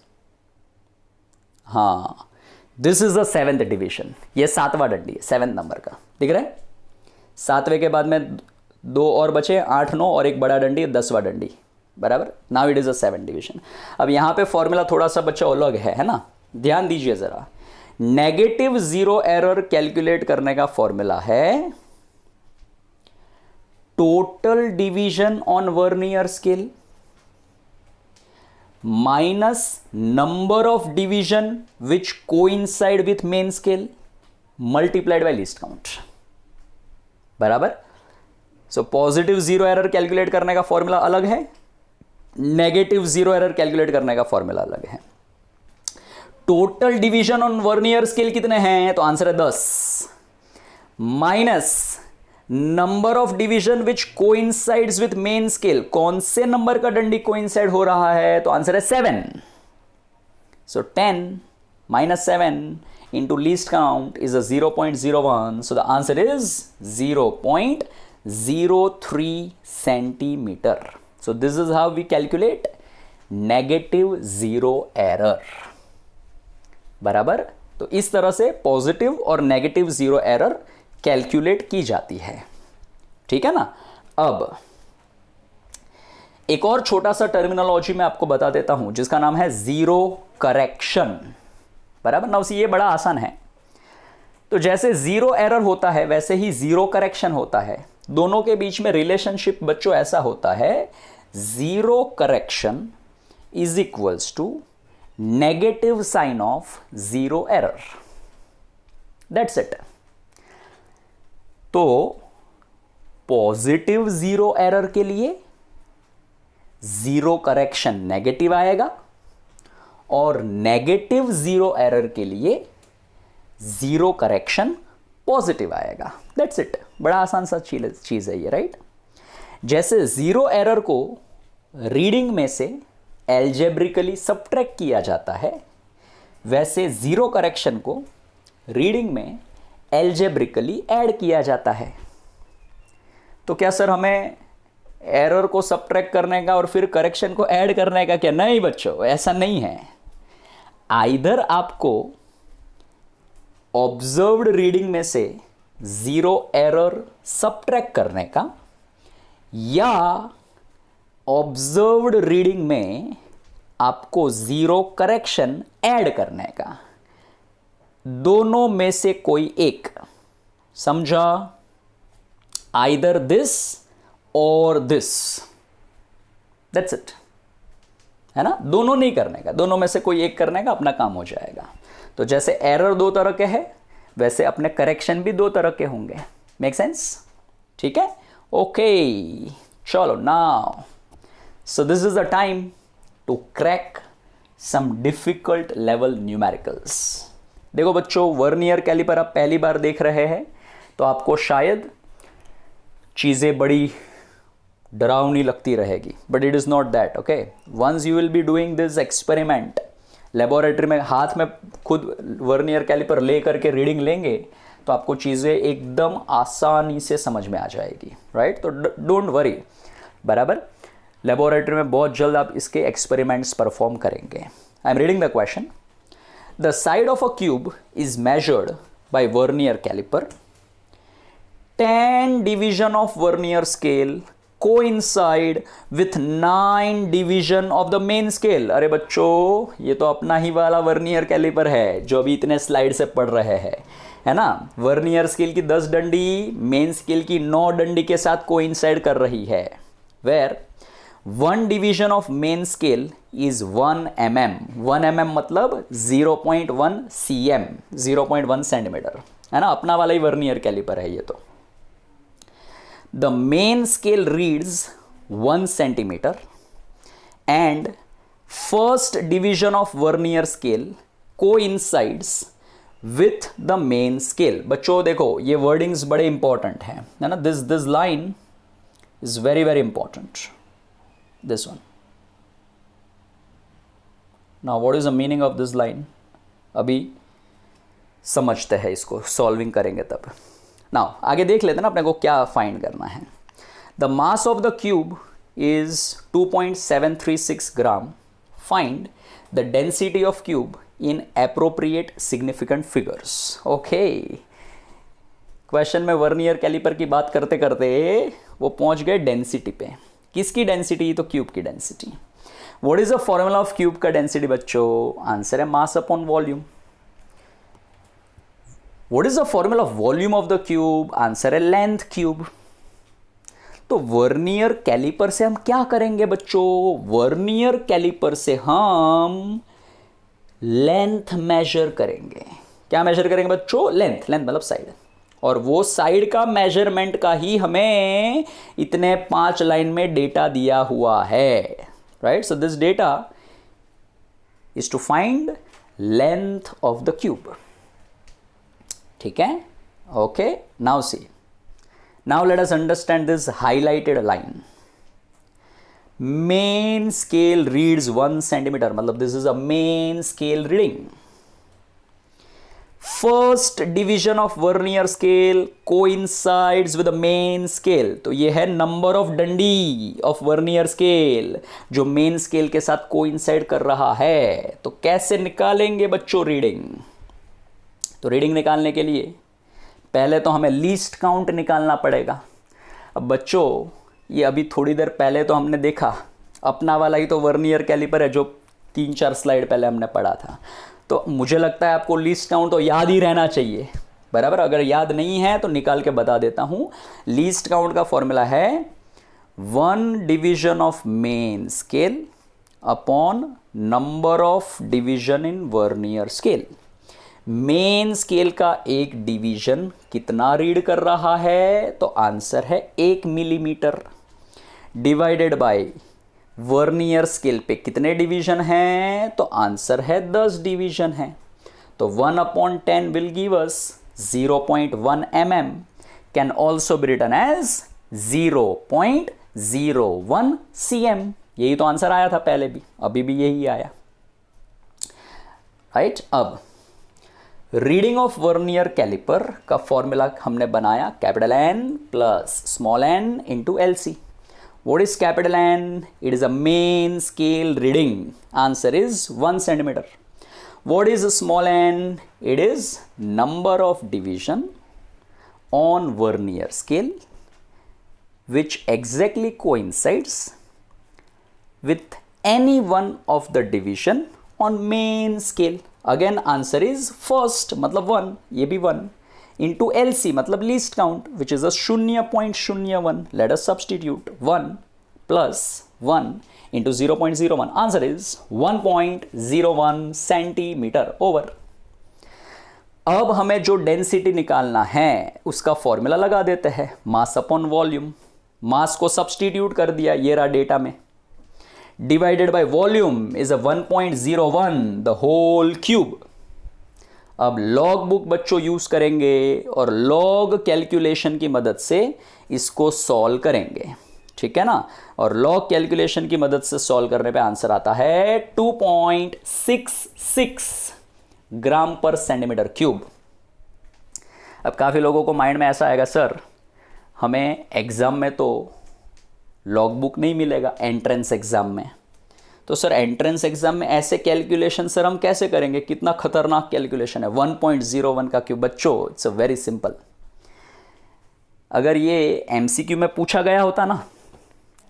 हाँ, this is the 7th division. ये 7वां डंडी है, 7th नंबर का, दिख रहा है। 7वें के बाद में 2 और बचे, 8, 9 और एक बड़ा डंडी, 10वां डंडी, बराबर। Now it is a 7th division. अब यहां पे फॉर्मूला थोड़ा सा बच्चा अलग है ना, ध्यान दीजिए जरा। नेगेटिव 0 एरर कैलकुलेट करने का फॉर्मूला है total division on vernier scale minus number of division which coincide with main scale multiplied by least count, बराबर। सो पॉजिटिव 0 एरर कैलकुलेट करने का फॉर्मूला अलग है, नेगेटिव 0 एरर कैलकुलेट करने का फॉर्मूला अलग है। Total division on vernier scale कितने हैं, तो आंसर है 10, minus number of division which coincides with main scale, कौन से नंबर का डंडी कोइंसाइड हो रहा है, तो आंसर है 7। सो 10 minus 7 into least count is a 0.01, so the answer is 0.03 centimeter. So this is how we calculate negative 0 error, बराबर। तो इस तरह से पॉजिटिव और नेगेटिव 0 एरर कैलकुलेट की जाती है, ठीक है ना। अब एक और छोटा सा टर्मिनोलॉजी मैं आपको बता देता हूं जिसका नाम है जीरो करेक्शन, बराबर। ना उसी, ये बड़ा आसान है। तो जैसे 0 एरर होता है वैसे ही 0 करेक्शन होता है। दोनों के बीच में रिलेशनशिप बच्चों ऐसा होता है, 0 correction is equals to negative sign of 0 error, that's it. तो पॉजिटिव जीरो एरर के लिए जीरो करेक्शन नेगेटिव आएगा और नेगेटिव जीरो एरर के लिए जीरो करेक्शन पॉजिटिव आएगा। That's it. बड़ा आसान सा चीज है ये, राइट। जैसे जीरो एरर को रीडिंग में से एल्जेब्रिकली सब्ट्रैक्ट किया जाता है, वैसे जीरो करेक्शन को रीडिंग में एल्जेब्रिकली ऐड किया जाता है। तो क्या सर हमें एरर को सब्ट्रैक्ट करने का और फिर करेक्शन को ऐड करने का क्या? नहीं बच्चों, ऐसा नहीं है। आइदर आपको ऑब्जर्व्ड रीडिंग में से जीरो एरर सब्ट्रैक्ट करने का या ऑब्जर्व्ड रीडिंग में आपको जीरो करेक्शन ऐड करने का, दोनों में से कोई एक। समझा? आइदर दिस और दिस, दैट्स इट, है ना। दोनों नहीं करने का, दोनों में से कोई एक करने का, अपना काम हो जाएगा। तो जैसे एरर दो तरह के हैं, वैसे अपने करेक्शन भी दो तरह के होंगे। Make sense? ठीक है, ओके। चलो now, so this is the time to crack some difficult level numericals. देखो बच्चों, वर्नियर कैलिपर आप पहली बार देख रहे हैं तो आपको शायद चीज़ें बड़ी डरावनी लगती रहेगी, but it is not that. Okay, once you will be doing this experiment laboratory में, हाथ में खुद वर्नियर कैलिपर ले करके रीडिंग लेंगे तो आपको चीज़ें एकदम आसानी से समझ में आ जाएगी, राइट। तो डोंट वरी, बराबर। लेबोरेटरी में बहुत जल्द आप इसके एक्सपेरिमेंट्स परफॉर्म करेंगे। I am reading the question. The side of a cube is measured by vernier caliper. 10 division of vernier scale coincide with 9 division of the main scale। अरे बच्चों, ये तो अपना ही वाला वर्नियर कैलिपर है जो अभी इतने स्लाइड से पढ़ रहे हैं, है ना। वर्नियर स्केल की 10 डंडी मेन स्केल की 9 डंडी के साथ कोइंसाइड कर रही है। Where 1 division of main scale is 1 mm। 1 mm मतलब 0.1 cm, 0.1 सेंटीमीटर, है ना। अपना वाला ही वर्नियर कैलिपर है ये तो। The main scale reads 1 centimeter and first division of vernier scale coincides with the main scale। बच्चों देखो, ये वर्डिंग्स बड़े इंपॉर्टेंट हैं, है ना। This line is very very important, this one. Now what is the meaning of this line? अभी समझते हैं, इसको सॉल्विंग करेंगे तब। नाउ आगे देख लेते हैं ना अपने को क्या फाइंड करना है। The mass of the cube is 2.736 gram. Find the density of cube in appropriate significant figures. Okay, question में वर्नियर कैलिपर की बात करते करते वो पहुंच गए डेंसिटी पे। किसकी डेंसिटी? तो क्यूब की density. What is the formula of cube का डेंसिटी बच्चों? आंसर है mass upon volume. What is the formula of volume of the cube? Answer है लेंथ क्यूब। तो वर्नियर कैलिपर से हम क्या करेंगे बच्चों? वर्नियर कैलिपर से हम लेंथ मेजर करेंगे। क्या मेजर करेंगे बच्चों? लेंथ। लेंथ मतलब साइड, और वो साइड का मेजरमेंट का ही हमें इतने 5 लाइन में डेटा दिया हुआ है, right. So this data is to find length of the cube. ठीक है, okay. Now see, now let us understand this highlighted line. Main scale reads 1 centimetre, मतलब this is a main scale reading. First division of vernier scale coincides with the main scale. तो ये है number of डंडी of vernier scale जो main scale के साथ coincide कर रहा है। तो कैसे निकालेंगे बच्चों रीडिंग? तो रीडिंग निकालने के लिए पहले तो हमें लीस्ट काउंट निकालना पड़ेगा। अब बच्चों, ये अभी थोड़ी देर पहले तो हमने देखा, अपना वाला ही तो वर्नियर कैलिपर है जो 3-4 स्लाइड पहले हमने पढ़ा था। तो मुझे लगता है आपको लीस्ट काउंट तो याद ही रहना चाहिए, बराबर। अगर याद नहीं है तो निकाल के बता देता हूँ। लीस्ट काउंट का फॉर्मूला है 1 division of main scale upon number of division in vernier scale. Main scale का एक डिवीजन कितना रीड कर रहा है, तो आंसर है 1 millimetre, divided by vernier scale पे कितने डिवीजन हैं, तो आंसर है 10 डिवीजन है। तो 1/10 will give us 0.1 mm, can also be written as 0.01 cm। यही तो आंसर आया था पहले भी, अभी भी यही आया, राइट। अब रीडिंग ऑफ वर्नियर कैलिपर का फॉर्मूला हमने बनाया, capital N plus small n into LC। What is capital N? It is a main scale reading. Answer is 1 centimeter. What is small n? It is number of division on vernier scale which exactly coincides with any one of the division on main scale. Again answer is first, मतलब 1, ये भी 1, into LC मतलब least count, which is a 0.01. Let us substitute 1 plus 1 into 0.01. Answer is 1.01 centimeter over. अब हमें जो density निकालना है उसका फॉर्मूला लगा देते हैं, मास अपॉन वॉल्यूम। मास को सब्सटीट्यूट कर दिया, ये रहा डेटा में, divided by volume is 1.01 the whole cube. अब लॉग बुक बच्चों यूज करेंगे और लॉग कैलकुलेशन की मदद से इसको सॉल्व करेंगे, ठीक है ना। और लॉग कैलकुलेशन की मदद से सॉल्व करने पे आंसर आता है 2.66 ग्राम पर सेंटीमीटर क्यूब। अब काफ़ी लोगों को माइंड में ऐसा आएगा, सर हमें एग्ज़ाम में तो लॉग बुक नहीं मिलेगा एंट्रेंस एग्ज़ाम में, तो सर एंट्रेंस एग्ज़ाम में ऐसे कैलकुलेशन सर हम कैसे करेंगे, कितना खतरनाक कैलकुलेशन है 1.01 का क्यूब। बच्चों इट्स अ वेरी सिंपल। अगर ये एमसीक्यू में पूछा गया होता ना,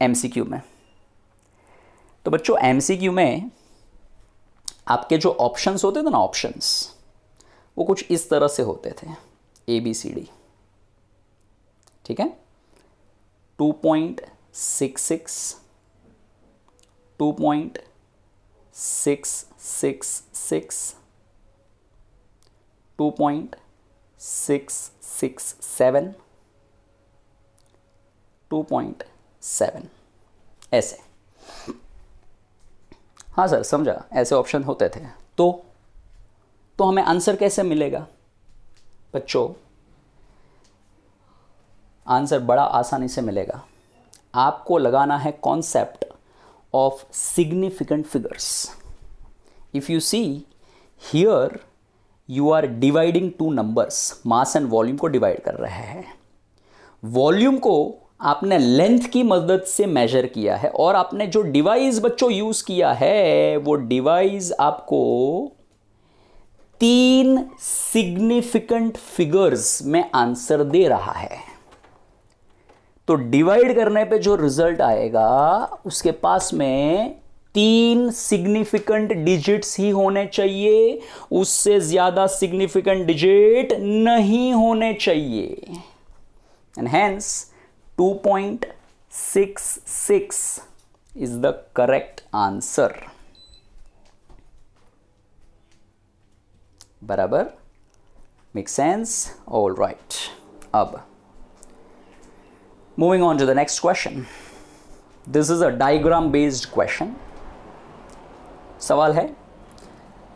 एमसीक्यू में, तो बच्चों एमसीक्यू में आपके जो ऑप्शंस होते थे ना, ऑप्शंस वो कुछ इस तरह से होते थे, ABCD, ठीक है। 2.66, 2.666, 2.667, 2.7, ऐसे। हाँ सर समझा, ऐसे ऑप्शन होते थे। तो हमें आंसर कैसे मिलेगा बच्चों? आंसर बड़ा आसानी से मिलेगा। आपको लगाना है concept of significant figures. If you see here you are dividing two numbers, mass and volume को डिवाइड कर रहे हैं। वॉल्यूम को आपने लेंथ की मदद से मेजर किया है और आपने जो डिवाइस बच्चों यूज किया है वो डिवाइस आपको 3 सिग्निफिकेंट फिगर्स में आंसर दे रहा है। तो डिवाइड करने पे जो रिजल्ट आएगा उसके पास में 3 सिग्निफिकेंट डिजिट्स ही होने चाहिए, उससे ज्यादा सिग्निफिकेंट डिजिट नहीं होने चाहिए। And hence 2.66 is the correct answer। बराबर, मेक सेंस? All right. अब moving on to the next question. This is a diagram based question. सवाल है,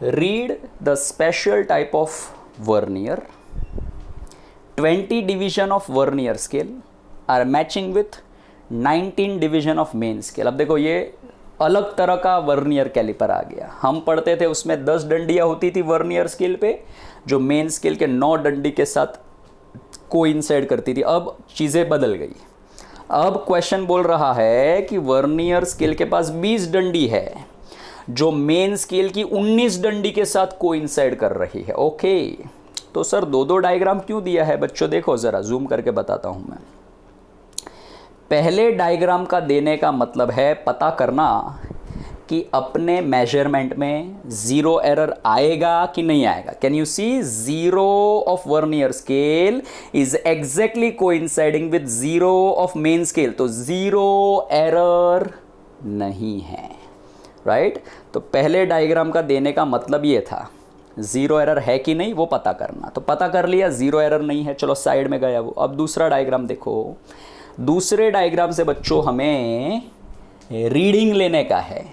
read the special type of vernier 20 division of vernier scale are matching with 19 division of main scale. अब देखो ये अलग तरह का vernier caliper आ गया। हम पढ़ते थे उसमें 10 डंडियाँ होती थी वर्नियर स्केल पे, जो मेन स्केल के 9 डंडी के साथ कोइंसाइड करती थी। अब चीज़ें बदल गई। अब क्वेश्चन बोल रहा है कि वर्नियर स्केल के पास 20 डंडी है जो मेन स्केल की 19 डंडी के साथ कोइंसाइड कर रही है। ओके, तो सर 2-2 डायग्राम क्यों दिया है बच्चों? देखो ज़रा जूम करके बताता हूँ मैं। पहले डायग्राम का देने का मतलब है पता करना कि अपने मेजरमेंट में ज़ीरो एरर आएगा कि नहीं आएगा। Can you see, zero of vernier scale is exactly coinciding with zero of main scale, तो ज़ीरो एरर नहीं है, राइट। तो पहले डायग्राम का देने का मतलब ये था। ज़ीरो एरर है कि नहीं वो पता करना। तो पता कर लिया ज़ीरो एरर नहीं है, चलो साइड में गया वो। अब दूसरा डायग्राम देखो, दूसरे डायग्राम से बच्चों हमें रीडिंग लेने का है।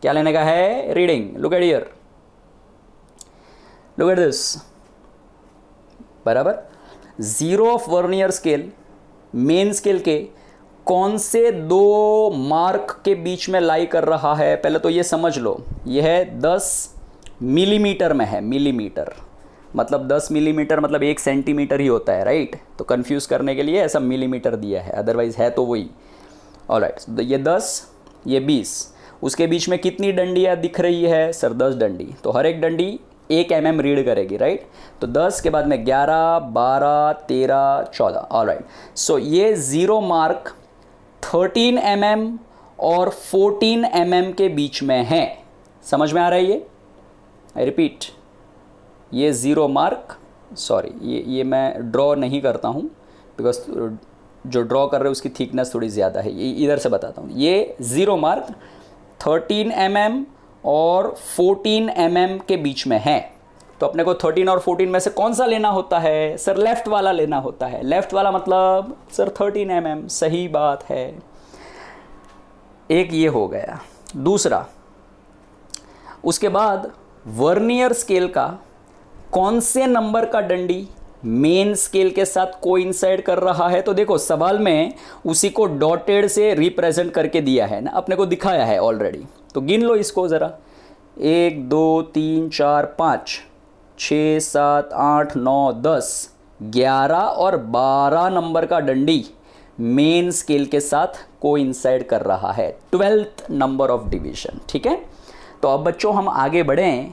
क्या लेने का है? Reading. Look at here, look at this, बराबर। Zero of vernier scale main scale के कौन से दो मार्क के बीच में लाई कर रहा है? पहले तो ये समझ लो, यह है 10 मिलीमीटर में है। मिलीमीटर मतलब 10 मिलीमीटर मतलब 1 सेंटीमीटर ही होता है, राइट? तो कंफ्यूज करने के लिए ऐसा मिलीमीटर दिया है, अदरवाइज है तो वही। ऑलराइट, ये 10, ये 20, उसके बीच में कितनी डंडियाँ दिख रही है सर? 10 डंडी। तो हर एक डंडी 1 mm रीड करेगी, राइट? तो 10 के बाद में 11, 12, 13, 14। ऑलराइट, सो ये ज़ीरो मार्क 13 mm और 14 mm के बीच में है। समझ में आ रहा है ये? आई रिपीट, ये ज़ीरो मार्क, सॉरी ये मैं ड्रॉ नहीं करता हूँ बिकॉज जो ड्रॉ कर रहे हैं उसकी थिकनेस थोड़ी ज़्यादा है। ये इधर से बताता हूँ। ये ज़ीरो मार्क 13 mm और 14 mm के बीच में है। तो अपने को 13 और 14 में से कौन सा लेना होता है सर? लेफ़्ट वाला लेना होता है। लेफ़्ट वाला मतलब सर 13 mm। सही बात है, एक ये हो गया। दूसरा, उसके बाद वर्नियर स्केल का कौन से नंबर का डंडी मेन स्केल के साथ कोइंसाइड कर रहा है? तो देखो सवाल में उसी को डॉटेड से रिप्रेजेंट करके दिया है ना, अपने को दिखाया है ऑलरेडी। तो गिन लो इसको ज़रा, 1 2 3 4 5 6 7 8 9 10 11 और 12 नंबर का डंडी मेन स्केल के साथ कोइंसाइड कर रहा है। 12th नंबर ऑफ डिवीजन, ठीक है? तो अब बच्चों हम आगे बढ़ें,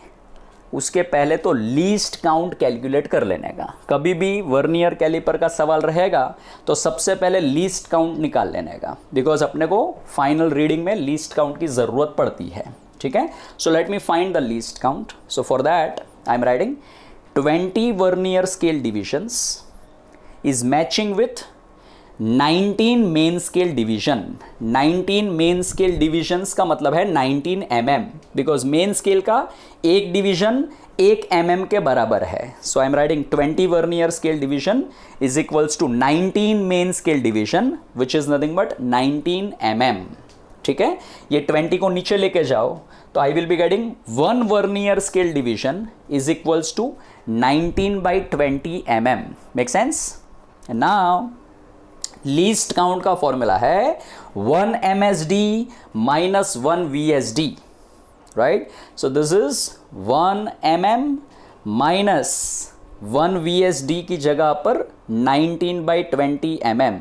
उसके पहले तो लीस्ट काउंट कैलकुलेट कर लेने का। कभी भी वर्नियर कैलिपर का सवाल रहेगा तो सबसे पहले लीस्ट काउंट निकाल लेने का, बिकॉज अपने को फाइनल रीडिंग में लीस्ट काउंट की ज़रूरत पड़ती है, ठीक है? So let me find the least count. So for that I am writing 20 vernier scale divisions is matching with 19 main scale division. 19 main scale divisions का मतलब है 19 mm, बिकॉज मेन स्केल का एक डिवीजन 1 mm के बराबर है। So I am writing 20 vernier scale division is equals to 19 main scale division which is nothing but 19 mm, ठीक है? ये 20 को नीचे लेके जाओ तो I will be getting 1 vernier scale division is equals to 19/20 mm। Make sense? Now least count का formula है 1 MSD minus 1 VSD, right? So this is 1 mm minus 1 VSD की जगह पर 19/20 mm।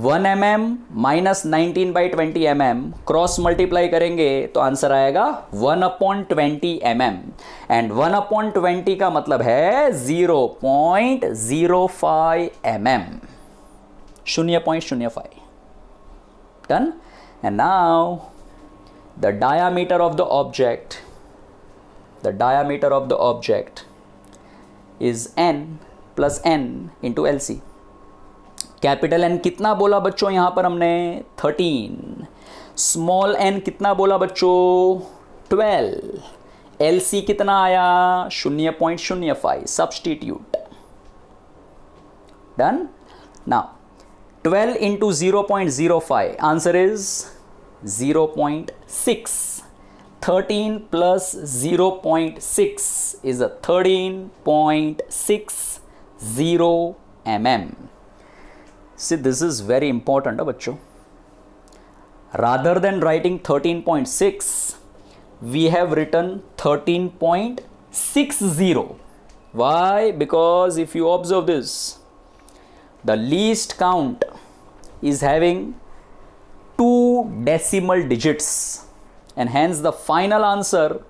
1 mm minus 19/20 mm cross multiply करेंगे तो answer आएगा 1/20 mm, and 1/20 का मतलब है 0.05 mm, 0.05। Done? And now the diameter of the object is n plus n into LC। Capital N कितना बोला बच्चों यहाँ पर हमने? 13। स्मॉल n कितना बोला बच्चों? 12। LC कितना आया? 0.05। Substitute. Done? Now 12 into 0.05, answer is 0.6. 13 plus 0.6 is a 13.60 mm. See, this is very important, bachcho. Rather than writing 13.6, we have written 13.60. Why? Because if you observe this, the least count is having 2 decimal digits, and hence the final answer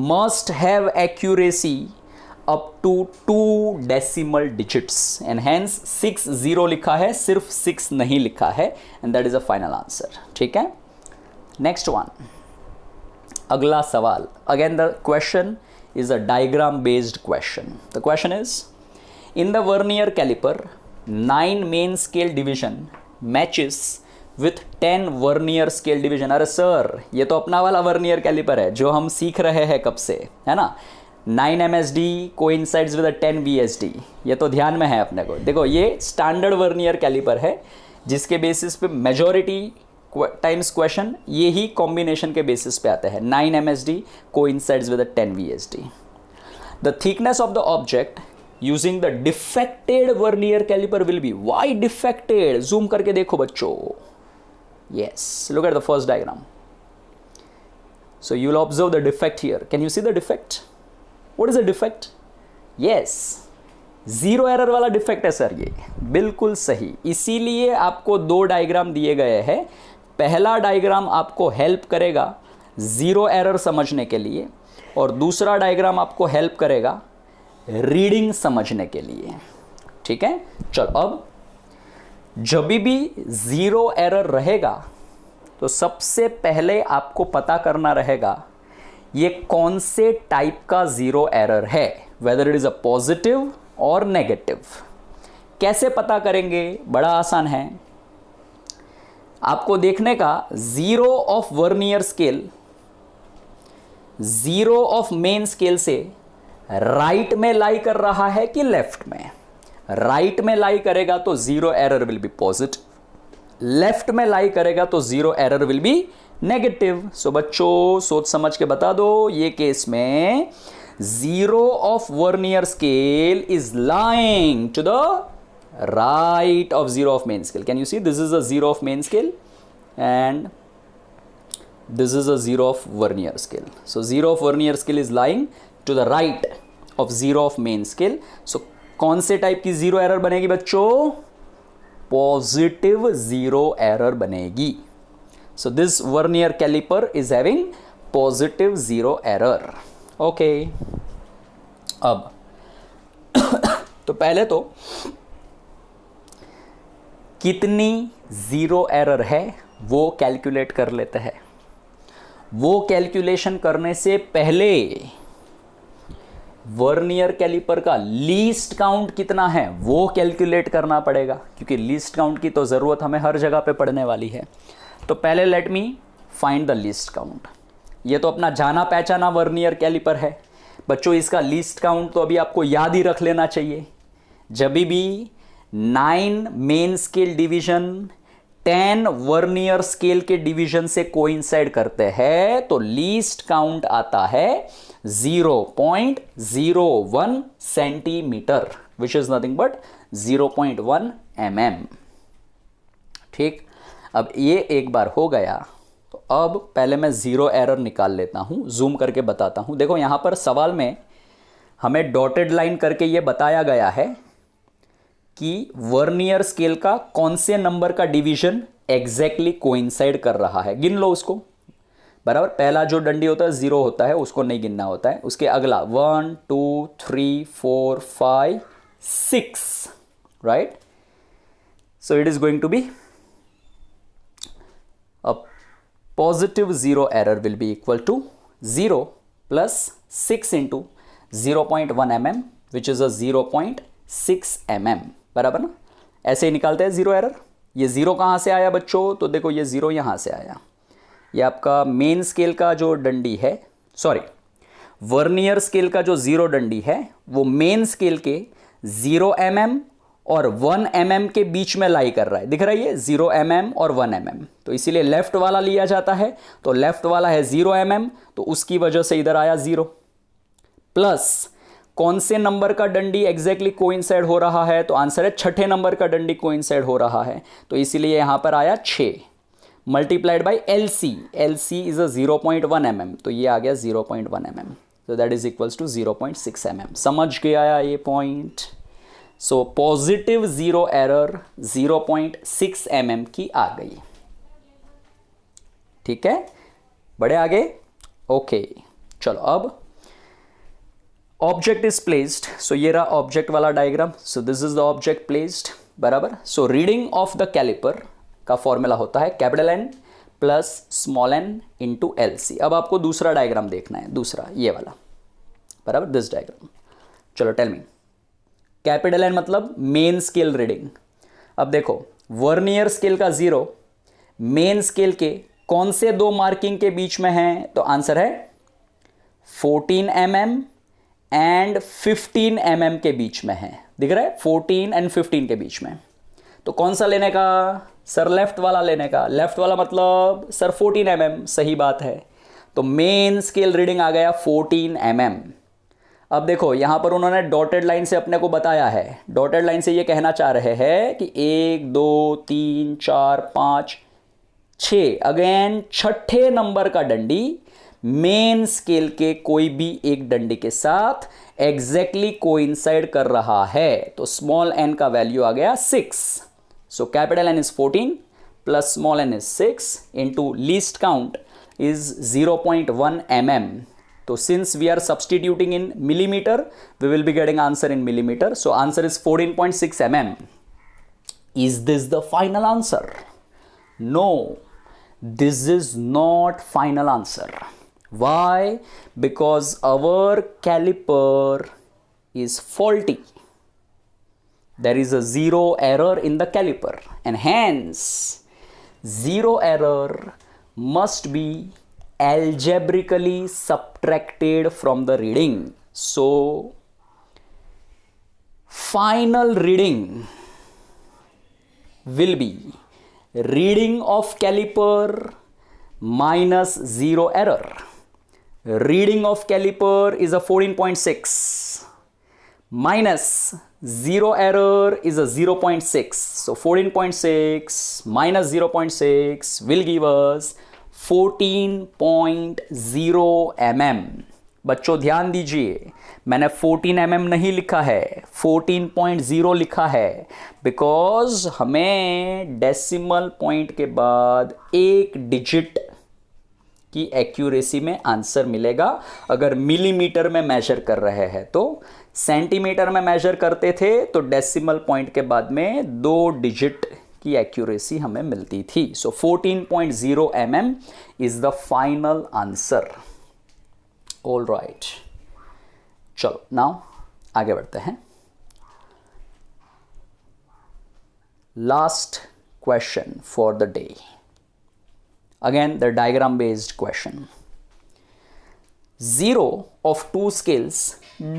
must have accuracy up to 2 decimal digits, and hence 60 लिखा है, सिर्फ 6 नहीं लिखा है, and that is a final answer। ठीक है? Next one, अगला सवाल। Again the question is a diagram based question। The question is, in the vernier caliper 9 main scale division matches with 10 vernier scale division। अरे sir, ये तो अपना वाला vernier caliper है जो हम सीख रहे हैं कब से, है ना? 9 MSD कोइंसाइड्स विद 10 VSD, ये तो ध्यान में है अपने को। देखो ये स्टैंडर्ड वर्नियर कैलिपर है जिसके बेसिस पे मेजॉरिटी टाइम्स क्वेश्चन ये ही कॉम्बिनेशन के बेसिस पे आते हैं। 9 MSD coincides with 10 VSD। The thickness of the object using the defected vernier caliper will be, why defected, zoom करके देखो बच्चों। Yes, look at the first diagram. So you will observe the defect here. Can you see the defect? What is the defect? Yes, zero error वाला defect है sir ये, बिल्कुल सही। इसीलिए आपको दो डायग्राम दिए गए हैं। पहला डायग्राम आपको हेल्प करेगा जीरो एरर समझने के लिए और दूसरा डायग्राम आपको हेल्प करेगा रीडिंग समझने के लिए। ठीक है, चलो अब जब भी जीरो एरर रहेगा तो सबसे पहले आपको पता करना रहेगा ये कौन से टाइप का जीरो एरर है, whether it is a positive और नेगेटिव। कैसे पता करेंगे? बड़ा आसान है। आपको देखने का zero of vernier scale zero of main scale से राइट में लाई कर रहा है कि लेफ्ट में। राइट में लाई करेगा तो zero error will be positive, left में लाई करेगा तो zero error will be negative. So बच्चों सोच समझ के बता दो, ये केस में zero of vernier scale is lying to the right of zero of main scale. Can you see, this is a zero of main scale and this is a zero of vernier scale. So zero of vernier scale is lying to the right of zero of main scale. So कौन से type की zero error बनेगी बच्चों? Positive zero error बनेगी। So this vernier caliper is having positive zero error. Okay. अब तो पहले तो कितनी जीरो एरर है वो कैलकुलेट कर लेते हैं। वो कैलकुलेशन करने से पहले वर्नियर कैलिपर का लीस्ट काउंट कितना है वो कैलकुलेट करना पड़ेगा, क्योंकि लीस्ट काउंट की तो ज़रूरत हमें हर जगह पे पड़ने वाली है। तो पहले let me find the least count. ये तो अपना जाना पहचाना वर्नियर कैलिपर है बच्चों, इसका लीस्ट काउंट तो अभी आपको याद ही रख लेना चाहिए। जब भी 9 main scale division 10 vernier scale के डिवीजन से कोइंसाइड करते हैं तो लीस्ट काउंट आता है 0.01 centimetre, which is nothing but 0.1 mm। ठीक, अब ये एक बार हो गया तो अब पहले मैं जीरो एरर निकाल लेता हूं, जूम करके बताता हूं। देखो यहां पर सवाल में हमें डॉटेड लाइन करके ये बताया गया है कि वर्नियर स्केल का कौन से नंबर का डिवीजन एग्जैक्टली कोइंसाइड कर रहा है। गिन लो उसको, बराबर। पहला जो डंडी होता है जीरो होता है, उसको नहीं गिनना होता है। उसके अगला 1 2 3 4 5 6, right. So it is going to be a positive zero error will be equal to 0 plus 6 into 0.1 mm which is a 0.6 mm, बराबर ना। ऐसे ही निकालते हैं जीरो एरर। ये जीरो कहाँ से आया बच्चों? तो देखो ये जीरो यहाँ से आया। ये आपका मेन स्केल का जो डंडी है, सॉरी वर्नियर स्केल का जो जीरो डंडी है वो मेन स्केल के 0 mm और 1 mm के बीच में लाई कर रहा है। दिख रहा है ये 0 mm और 1 mm, तो इसीलिए लेफ्ट वाला लिया जाता है। तो लेफ्ट वाला है 0 mm, तो उसकी वजह से इधर आया 0 प्लस कौन से नंबर का डंडी एग्जैक्टली कोइंसाइड हो रहा है? तो आंसर है छठे नंबर का डंडी कोइंसाइड हो रहा है, तो इसीलिए यहां पर आया 6 multiplied by LC। LC is a 0.1 mm, तो ये आ गया 0.1 mm, तो that is equals to 0.6 mm। समझ के आया ये point? So positive zero error 0.6 mm की आ गई। ठीक है, बड़े आगे। ओके, चलो अब ऑब्जेक्ट इज प्लेस्ड। सो ये रहा ऑब्जेक्ट वाला diagram. So this is the object placed, बराबर। So reading of the calliper का फॉर्मूला होता है capital N plus small n into LC। अब आपको दूसरा डायग्राम देखना है, दूसरा ये वाला, बराबर, दिस डायग्राम। चलो टेल मी, कैपिटल N मतलब मेन स्केल रीडिंग। अब देखो वर्नियर स्केल का 0 मेन स्केल के कौन से दो मार्किंग के बीच में है? तो आंसर है 14 mm एंड 15 mm के बीच में है, दिख रहा है 14 एंड 15 के बीच में। तो कौन सा लेने का सर? लेफ्ट वाला लेने का। लेफ्ट वाला मतलब सर 14 mm, सही बात है। तो मेन स्केल रीडिंग आ गया 14 mm। अब देखो यहां पर उन्होंने डॉटेड लाइन से अपने को बताया है, डॉटेड लाइन से ये कहना चाह रहे हैं कि 1 2 3 4 5 6, अगेन छठे नंबर का डंडी मेन स्केल के कोई भी एक डंडी के साथ एग्जैक्टली कोइंसाइड कर रहा है। तो स्मॉल एन का वैल्यू आ गया 6। So capital n is 14 plus small n is 6 into least count is 0.1 mm. So since we are substituting in millimeter, we will be getting answer in millimeter. So answer is 14.6 mm. Is this the final answer? No, this is not final answer. Why? Because our caliper is faulty. There is a zero error in the caliper, and hence zero error must be algebraically subtracted from the reading. So final reading will be reading of caliper minus zero error. Reading of caliper is a 14.6 minus zero error is a 0.6. So 14.6 minus 0.6 will give us 14.0 mm। बच्चों ध्यान दीजिए, मैंने 14 mm नहीं लिखा है, 14.0 लिखा है, because हमें डेसिमल पॉइंट के बाद एक डिजिट की एक्यूरेसी में आंसर मिलेगा। अगर मिलीमीटर में मेजर कर रहे हैं तो, सेंटीमीटर में मेजर करते थे तो डेसिमल पॉइंट के बाद में 2 डिजिट की एक्यूरेसी हमें मिलती थी। सो 14.0 mm is the final answer. All right, चलो नाउ आगे बढ़ते हैं। Last question for the day, again the diagram based question. Zero of two scales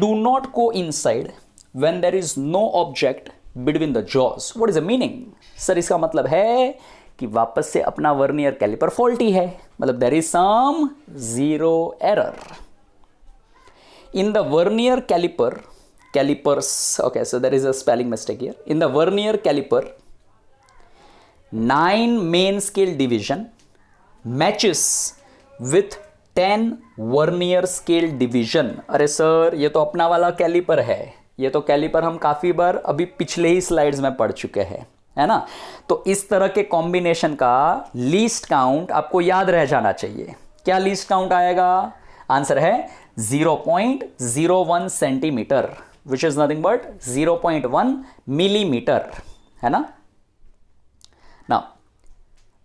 do not coincide when there is no object between the jaws. What is the meaning? Sir इसका मतलब है कि वापस से अपना वर्नियर कैलिपर फॉल्टी है, मतलब there is some zero error in the vernier calipers. Okay, so there is a spelling mistake here. In the vernier caliper, 9 main scale division matches with 10 vernier scale division. अरे sir ये तो अपना वाला caliper है, ये तो caliper हम काफ़ी बार अभी पिछले ही स्लाइड्स में पढ़ चुके हैं, है ना। तो इस तरह के कॉम्बिनेशन का लीस्ट काउंट आपको याद रह जाना चाहिए। क्या लीस्ट काउंट आएगा? आंसर है 0.01 centimetre, which is nothing but 0.1 millimetre, है ना। Now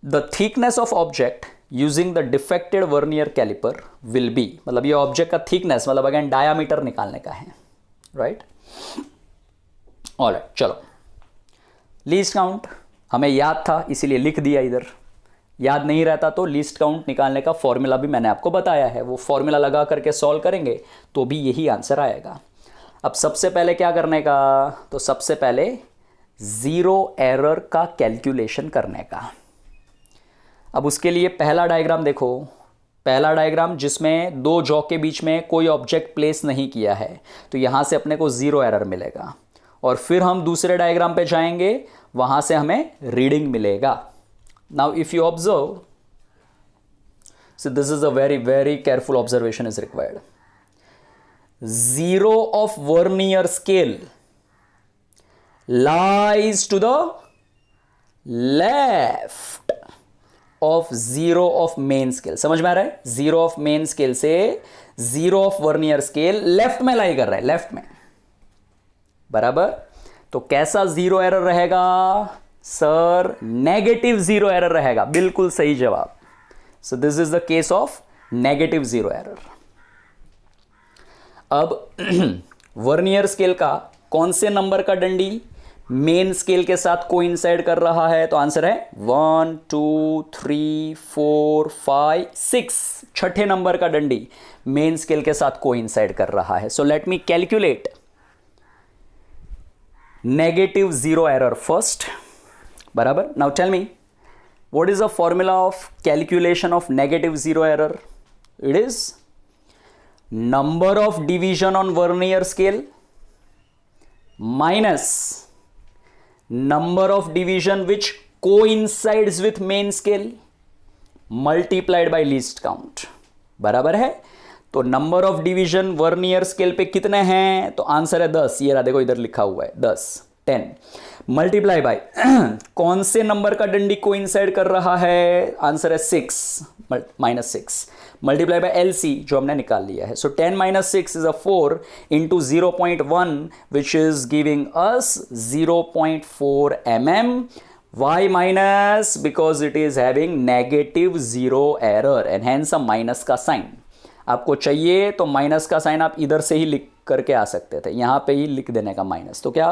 the thickness of object using the defected vernier caliper will be, मतलब ये ऑब्जेक्ट का थिकनेस मतलब अगेन डायामीटर निकालने का है, राइट। ऑलराइट, चलो लीस्ट काउंट हमें याद था इसीलिए लिख दिया इधर, याद नहीं रहता तो लीस्ट काउंट निकालने का फॉर्मूला भी मैंने आपको बताया है, वो फॉर्मूला लगा करके सॉल्व करेंगे तो भी यही आंसर आएगा। अब सबसे पहले क्या करने का, तो सबसे पहले ज़ीरो एरर का कैलकुलेशन करने का। अब उसके लिए पहला डायग्राम देखो, पहला डायग्राम जिसमें 2 जॉ के बीच में कोई ऑब्जेक्ट प्लेस नहीं किया है, तो यहाँ से अपने को ज़ीरो एरर मिलेगा। और फिर हम दूसरे डायग्राम पे जाएंगे, वहाँ से हमें रीडिंग मिलेगा। Now if you observe, so this is a very very careful observation is required. Zero of vernier scale lies to the left of zero of main scale. समझ में आ रहा है? जीरो ऑफ मेन स्केल से zero of vernier scale left में lie कर रहा है, लेफ्ट में, बराबर। तो कैसा जीरो एरर रहेगा सर? नेगेटिव जीरो एरर रहेगा, बिल्कुल सही जवाब। सो this is the case of negative zero error. अब वर्नियर स्केल का कौन से नंबर का डंडी मेन स्केल के साथ कोइंसाइड कर रहा है, तो आंसर है 1 2 3 4 5 6, छठे नंबर का डंडी मेन स्केल के साथ कोइंसाइड कर रहा है. So let me calculate negative zero error first. बराबर. Now tell me what is the formula of calculation of negative zero error? It is number of division on vernier scale minus number of division which coincides with main scale multiplied by least count. बराबर है. तो number of division vernier scale पे कितने हैं, तो answer है 10. ये रहा, देखो इधर लिखा हुआ है 10 10 मल्टीप्लाई बाय कौन से नंबर का डंडी कोइंसाइड कर रहा है, आंसर है 6 माइनस 6 मल्टीप्लाई बाय एलसी जो हमने निकाल लिया है. सो 10 minus 6 is a 4 into 0.1 which is giving us 0.4 mm. Why minus? Because it is having negative zero error and hence a minus का साइन. आपको चाहिए तो माइनस का साइन आप इधर से ही लिख करके आ सकते थे, यहाँ पे ही लिख देने का माइनस, तो क्या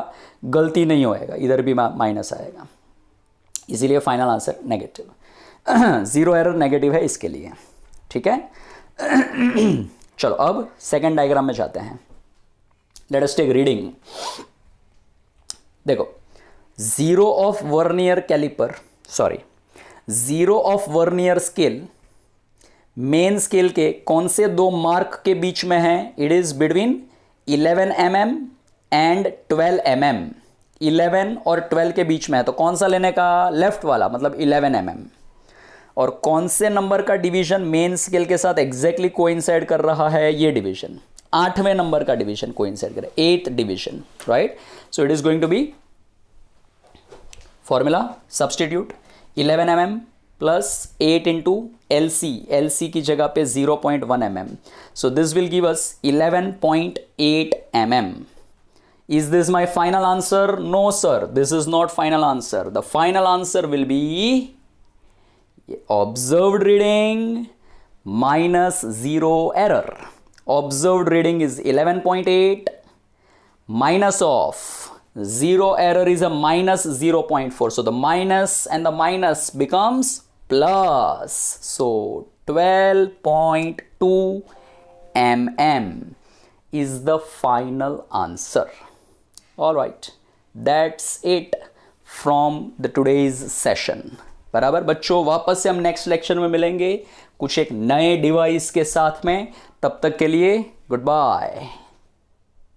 गलती नहीं होएगा, इधर भी माइनस आएगा. इसीलिए final answer negative. Zero error negative है इसके लिए. ठीक है. चलो अब सेकंड डायग्राम में जाते हैं. Let us take reading. देखो, zero of vernier calliper, sorry zero of vernier scale main scale के कौन से दो मार्क के बीच में है, it is between 11 mm and 12 mm. 11 और 12 के बीच में है, तो कौन सा लेने का, लेफ्ट वाला, मतलब 11 mm. और कौन से नंबर का डिवीजन मेन स्केल के साथ एग्जैक्टली कोइंसाइड कर रहा है, ये डिवीजन 8वें नंबर का डिवीजन कोइंसाइड कर रहा है, 8th division. Right. So it is going to be formula substitute 11 mm plus 8 into LC की जगह पे 0.1 mm. So this will give us 11.8 mm. Is this my final answer? No sir, this is not final answer. The final answer will be observed reading minus zero error. Observed reading is 11.8 minus of zero error is a minus 0.4. So the minus and the minus becomes plus. So 12.2 mm is the final answer. All right, that's it from the today's session. बराबर बच्चों, वापस से हम next lecture में मिलेंगे कुछ एक नए डिवाइस के साथ में. तब तक के लिए गुड बाय.